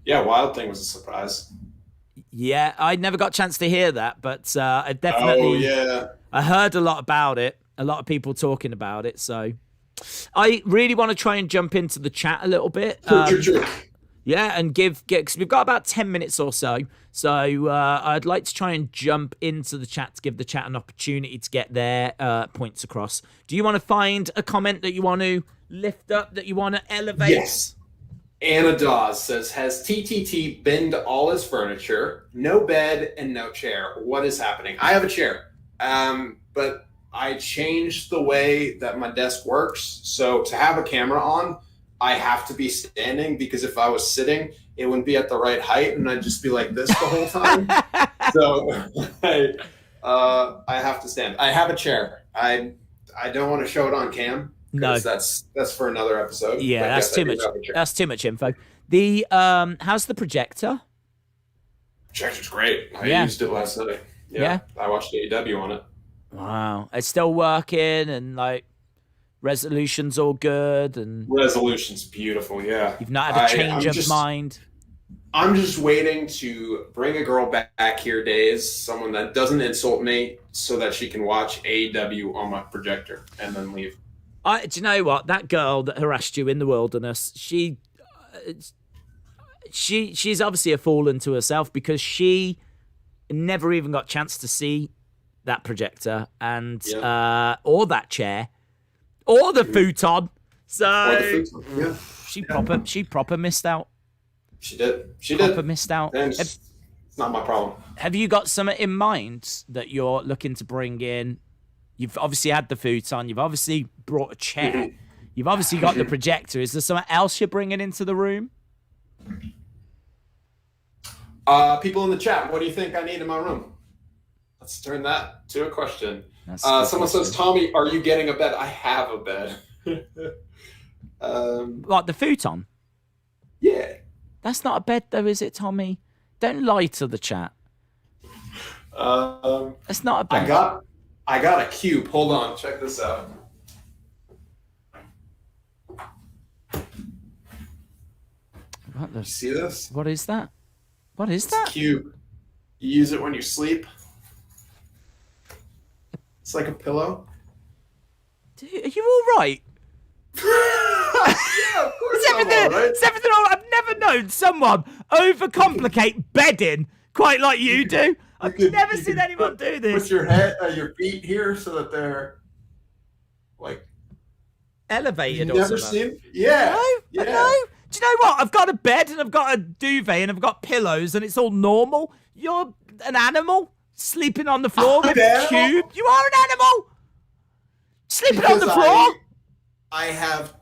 Yeah, Wild Thing was a surprise. Yeah, I never got a chance to hear that, but I definitely... Oh, yeah. I heard a lot about it, a lot of people talking about it, so... I really want to try and jump into the chat a little bit. Yeah, and because we've got about 10 minutes or so, so I'd like to try and jump into the chat to give the chat an opportunity to get their points across. Do you want to find a comment that you want to lift up, that you want to elevate? Yes. Anna Dawes says, has TTT binned all his furniture? No bed and no chair. What is happening? I have a chair, but I changed the way that my desk works. So to have a camera on, I have to be standing, because if I was sitting, it wouldn't be at the right height, and I'd just be like this the whole time. So I have to stand. I have a chair. I don't want to show it on cam. No, that's for another episode. Yeah, that's too much. That's too much info. The how's the projector? Projector's great. I used it last night. Yeah, I watched AEW on it. Wow, it's still working, and like resolution's all good, and resolution's beautiful. Yeah, you've not had a change of mind. I'm just waiting to bring a girl back here, Days, someone that doesn't insult me, so that she can watch AEW on my projector and then leave. Do you know what? That girl that harassed you in the wilderness, she's obviously a fool unto herself, because she never even got a chance to see that projector and or that chair or the futon. So she proper missed out. She did. Proper missed out. It's not my problem. Have you got something in mind that you're looking to bring in? You've obviously had the futon. You've obviously brought a chair. You've obviously got the projector. Is there something else you're bringing into the room? People in the chat, what do you think I need in my room? Let's turn that to a question. Someone says, Tommy, are you getting a bed? I have a bed. Like the futon? Yeah. That's not a bed, though, is it, Tommy? Don't lie to the chat. That's not a bed. I got a cube. Hold on. Check this out. See this? What is that? What is it's that? A cube. You use it when you sleep. It's like a pillow. Dude, are you all right? Yeah, of course I'm all right. It's everything all right. I've never known someone overcomplicate bedding quite like you do. I've never seen anyone do this. Put your feet here so that they're like elevated or never something. Seen? Yeah. I know. Do you know what? I've got a bed and I've got a duvet and I've got pillows and it's all normal. You're an animal sleeping on the floor with a cube. You are an animal sleeping on the floor. I have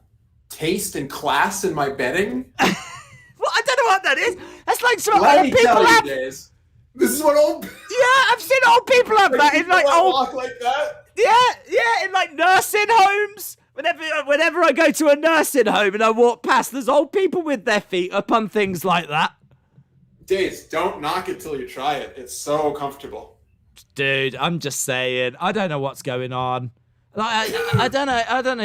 taste and class in my bedding. Well, I don't know what that is. That's like some Let old me people tell have. you, Days. This is what old. Yeah, I've seen old people have that in like old. Walk like that. Yeah, in like nursing homes. Whenever I go to a nursing home and I walk past, there's old people with their feet up on things like that. Days, don't knock it till you try it. It's so comfortable. Dude, I'm just saying. I don't know what's going on. Like, I don't know. I don't know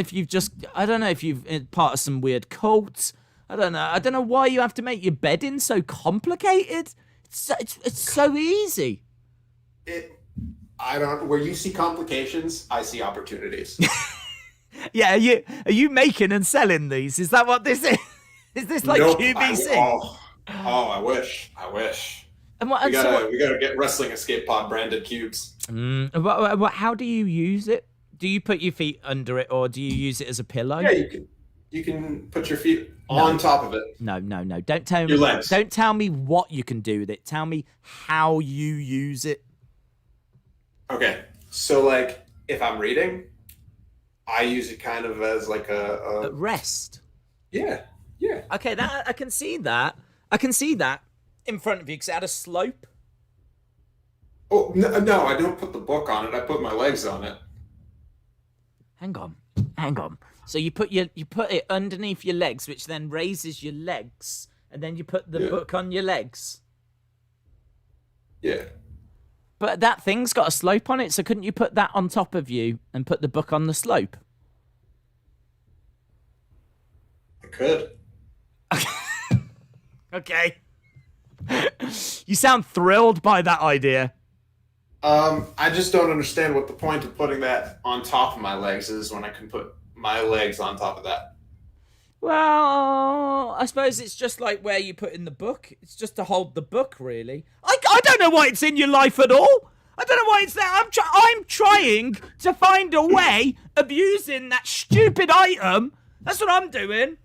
if you've part of some weird cult. I don't know why you have to make your bedding so complicated. It's so easy. Where you see complications, I see opportunities. Yeah, are you making and selling these? Is that what this is? Is this like nope, QVC? I wish. And we gotta get Wrestling Escape Pod branded cubes. How do you use it? Do you put your feet under it, or do you use it as a pillow? Yeah, you can put your feet on top of it. No. Don't tell me. Your legs. Don't tell me what you can do with it. Tell me how you use it. Okay. So, like, if I'm reading, I use it kind of as like a rest. Yeah. Okay, I can see that. I can see that in front of you because it had a slope. Oh no! I don't put the book on it. I put my legs on it. Hang on. So you put it underneath your legs, which then raises your legs, and then you put the book on your legs. Yeah. But that thing's got a slope on it, so couldn't you put that on top of you and put the book on the slope? I could. Okay. You sound thrilled by that idea. I just don't understand what the point of putting that on top of my legs is when I can put my legs on top of that. Well, I suppose it's just like where you put in the book. It's just to hold the book, really. I don't know why it's in your life at all. I don't know why it's there. I'm trying to find a way of using that stupid item. That's what I'm doing.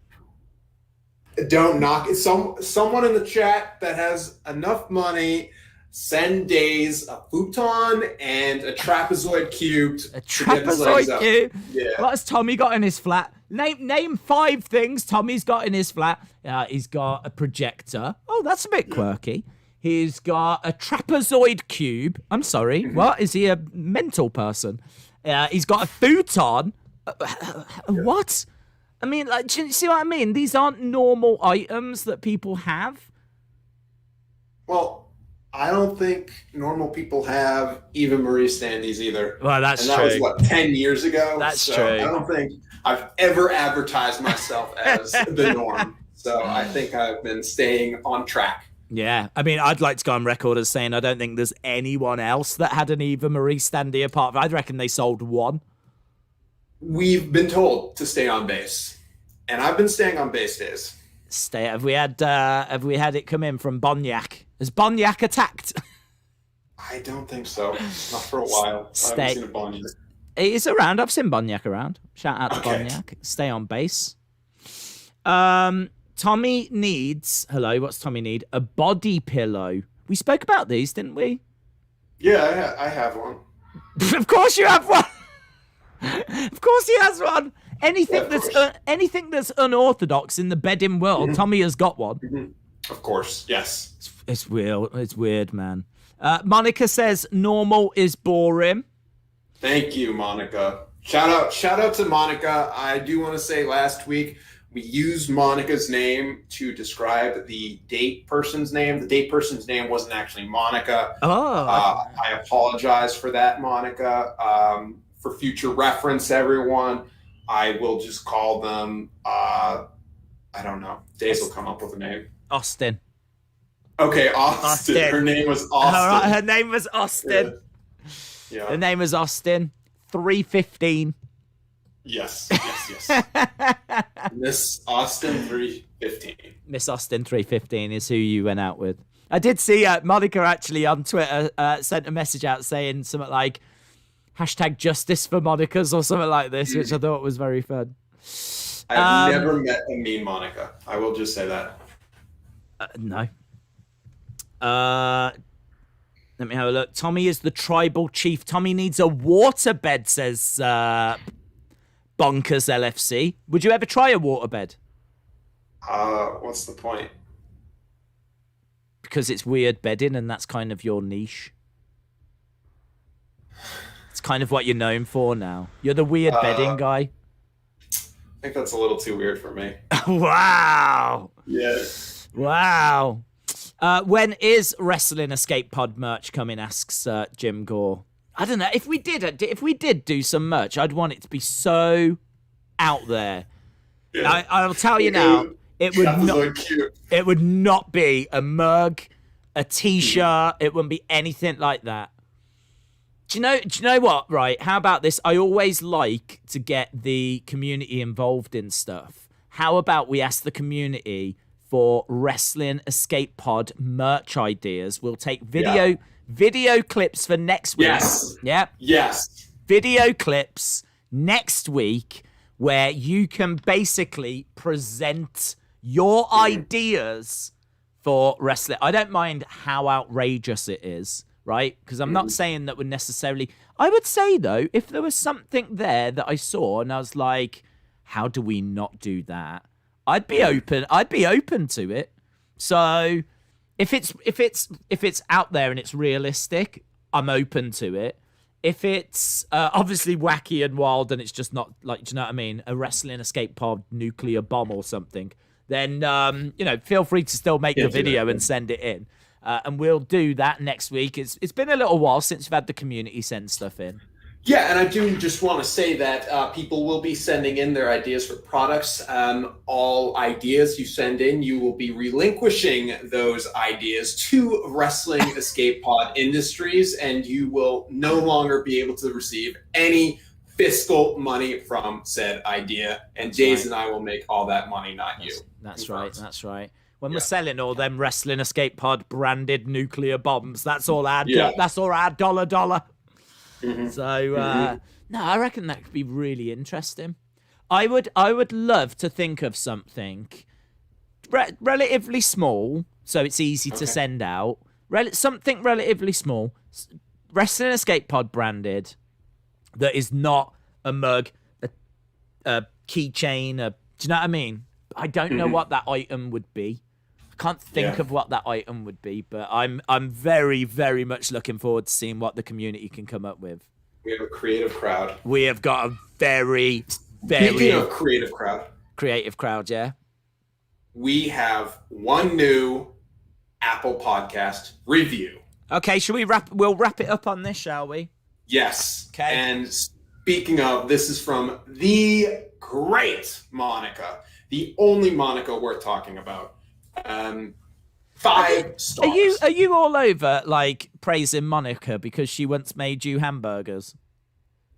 Don't knock it. Someone in the chat that has enough money, send Days a futon and a trapezoid cube. A trapezoid cube? Yeah. What has Tommy got in his flat? Name 5 things Tommy's got in his flat. He's got a projector. Oh, that's a bit quirky. He's got a trapezoid cube. I'm sorry. What? Is he a mental person? He's got a futon. What? I mean, like, do you see what I mean? These aren't normal items that people have. Well, I don't think normal people have Eva Marie standees either. Well, that's true. And that was, what, 10 years ago? That's so true. I don't think I've ever advertised myself as the norm. So I think I've been staying on track. Yeah, I mean, I'd like to go on record as saying I don't think there's anyone else that had an Eva Marie standee apart from. I reckon they sold one. We've been told to stay on base, and I've been staying on base, Days. Have we had it come in from Bonyak? Has Bonyak attacked? I don't think so. Not for a while. I haven't seen a Bonyak. He's around. I've seen Bonyak around. Shout out to Bonyak. Stay on base. Tommy needs... Hello, what's Tommy need? A body pillow. We spoke about these, didn't we? Yeah, I have one. Of course you have one. Of course he has one. Anything that's unorthodox in the bedding world, Tommy has got one. Of course, yes. It's weird. It's weird, man. Monica says normal is boring. Thank you, Monica. Shout out to Monica. I do want to say last week we used Monica's name to describe the date person's name. The date person's name wasn't actually Monica. I apologize for that, Monica. For future reference, everyone, I will just call them, I don't know. Days will come up with a name. Austin. Okay, Austin. Her name was Austin. All right, her name was Austin. Yeah. Her name was Austin. 315. Yes. Miss Austin 315. Miss Austin 315 is who you went out with. I did see Monica actually on Twitter sent a message out saying something like #justice for Monicas or something like this, which I thought was very fun. I've never met a mean Monica. I will just say that. No. Let me have a look. Tommy is the tribal chief. Tommy needs a waterbed, says Bonkers LFC. Would you ever try a waterbed? What's the point? Because it's weird bedding and that's kind of your niche. It's kind of what you're known for now. You're the weird bedding guy. I think that's a little too weird for me. Wow. Yes. Wow. When is Wrestling Escape Pod merch coming? Asks Jim Gore. I don't know. If we did do some merch, I'd want it to be so out there. Yeah. I'll tell you now, it would not be a mug, a t-shirt. It wouldn't be anything like that. Do you know what? Right? How about this? I always like to get the community involved in stuff. How about we ask the community for Wrestling Escape Pod merch ideas? We'll take video clips for next week. Yes. Yep. Yes. Video clips next week where you can basically present your ideas for wrestling. I don't mind how outrageous it is, right? Because I'm not saying that would necessarily... I would say, though, if there was something there that I saw and I was like, how do we not do that? I'd be open to it. So if it's out there and it's realistic, I'm open to it. If it's obviously wacky and wild and it's just not like, do you know what I mean? A Wrestling Escape Pod nuclear bomb or something, then feel free to still make the video and send it in. And we'll do that next week. It's been a little while since we've had the community send stuff in. Yeah, and I do just want to say that people will be sending in their ideas for products. All ideas you send in, you will be relinquishing those ideas to Wrestling Escape Pod Industries, and you will no longer be able to receive any fiscal money from said idea. And Jays and I will make all that money, not you. That's right. That's right. When we're selling all them Wrestling Escape Pod branded nuclear bombs, that's all our dollar. Mm-hmm. So no, I reckon that could be really interesting. I would love to think of something relatively small, so it's easy to send out. Something relatively small, Wrestling Escape Pod branded, that is not a mug, a keychain. Do you know what I mean? I don't know what that item would be. I can't think of what that item would be, but I'm very, very much looking forward to seeing what the community can come up with. We have a creative crowd. We have got a very, very... Speaking of creative crowd. Creative crowd, yeah. We have one new Apple Podcast review. Okay, we'll wrap it up on this, shall we? Yes. Okay. And speaking of, this is from the great Monica. The only Monica worth talking about. 5 stars. Are you all over like praising Monica because she once made you hamburgers?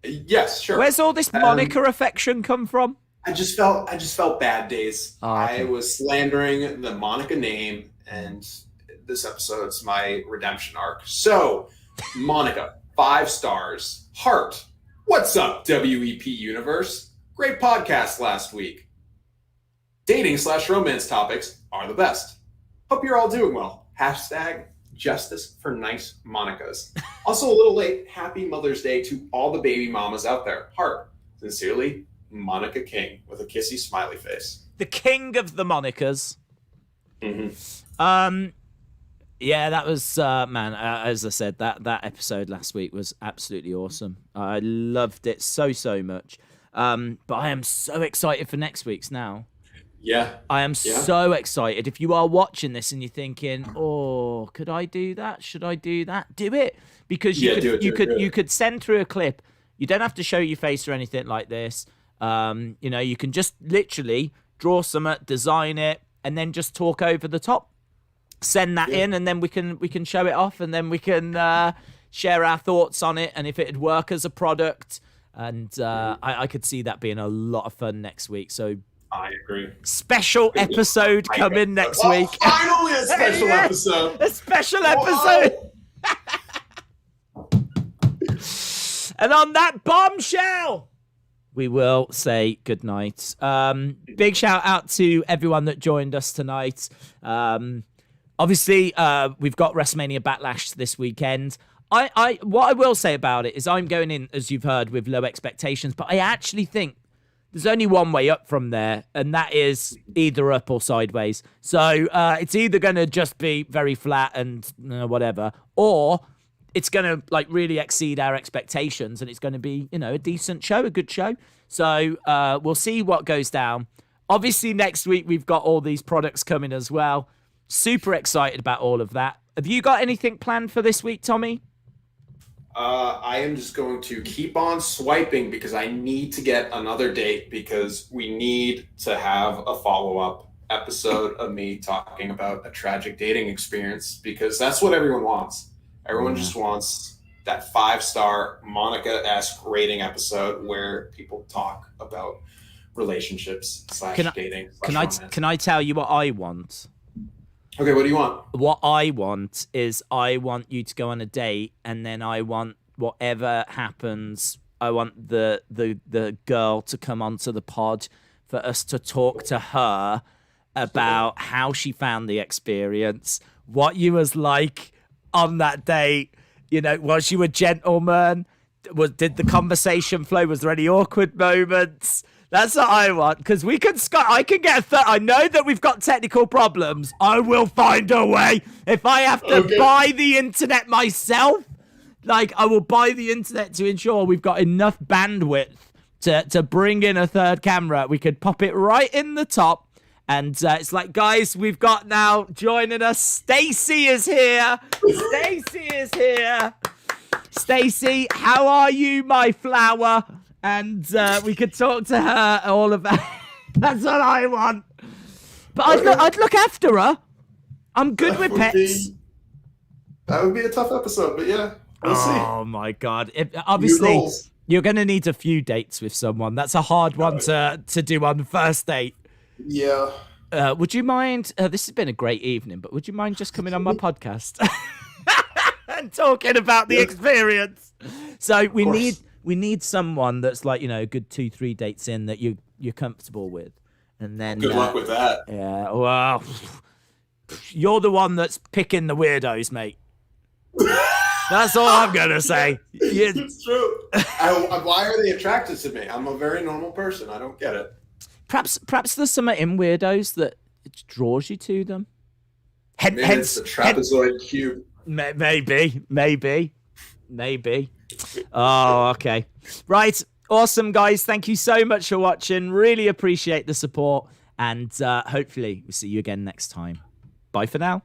Yes, sure. Where's all this Monica affection come from? I just felt bad days. Oh, okay. I was slandering the Monica name, and this episode's my redemption arc. So, Monica, 5 stars. Heart. What's up, WEP Universe? Great podcast last week. Dating/romance topics are the best. Hope you're all doing well. #justice for nice Monicas. Also a little late. Happy Mother's Day to all the baby mamas out there. Heart. Sincerely, Monica King with a kissy smiley face. The king of the monikers. Mm-hmm. Yeah, that was man. As I said, that episode last week was absolutely awesome. I loved it so much. But I am so excited for next week's now. Yeah, I am so excited. If you are watching this and you're thinking, "Oh, could I do that? Should I do that?" Do it, because you could send through a clip. You don't have to show your face or anything like this. You can just literally draw some, design it, and then just talk over the top. Send that in, and then we can show it off, and then we can share our thoughts on it, and if it'd work as a product. And I could see that being a lot of fun next week. So I agree. Special episode coming next week. Finally, a special episode. A special episode. And on that bombshell, we will say goodnight. Big shout out to everyone that joined us tonight. Obviously, we've got WrestleMania Backlash this weekend. What I will say about it is I'm going in, as you've heard, with low expectations, but I actually think there's only one way up from there, and that is either up or sideways. So it's either going to just be very flat and whatever, or it's going to really exceed our expectations, and it's going to be, a decent show, a good show. So we'll see what goes down. Obviously, next week we've got all these products coming as well. Super excited about all of that. Have you got anything planned for this week, Tommy? I am just going to keep on swiping because I need to get another date, because we need to have a follow-up episode of me talking about a tragic dating experience, because that's what everyone wants. Everyone just wants that 5-star Monica-esque rating episode where people talk about relationships / dating. Can I tell you what I want? Okay, what do you want? What I want is I want you to go on a date, and then I want whatever happens, I want the girl to come onto the pod for us to talk to her about how she found the experience, what you was like on that date. Was you a gentleman? Did the conversation flow? Was there any awkward moments? That's what I want, because I can get I know that we've got technical problems. I will find a way. If I have to buy the internet myself, I will buy the internet to ensure we've got enough bandwidth to bring in a third camera. We could pop it right in the top. And it's guys, we've got now joining us, Stacey is here. Stacey is here. Stacey, how are you, my flower? And we could talk to her all about. That's what I want. But I'd look after her. I'm good with pets. That would be a tough episode, but yeah, we'll see. Oh my God! Obviously, you're going to need a few dates with someone. That's a hard one to do on the first date. Yeah. Would you mind? This has been a great evening, but would you mind just coming on my podcast and talking about the experience? So we need someone that's a good 2-3 dates in that you're comfortable with, and then good luck with that. Yeah, well, you're the one that's picking the weirdos, mate. That's all I'm gonna say. It's true. Why are they attracted to me? I'm a very normal person. I don't get it. Perhaps there's some in weirdos that it draws you to them. Maybe it's the trapezoid cube. Maybe. Oh, okay. Right. Awesome, guys. Thank you so much for watching. Really appreciate the support. And hopefully we'll see you again next time. Bye for now.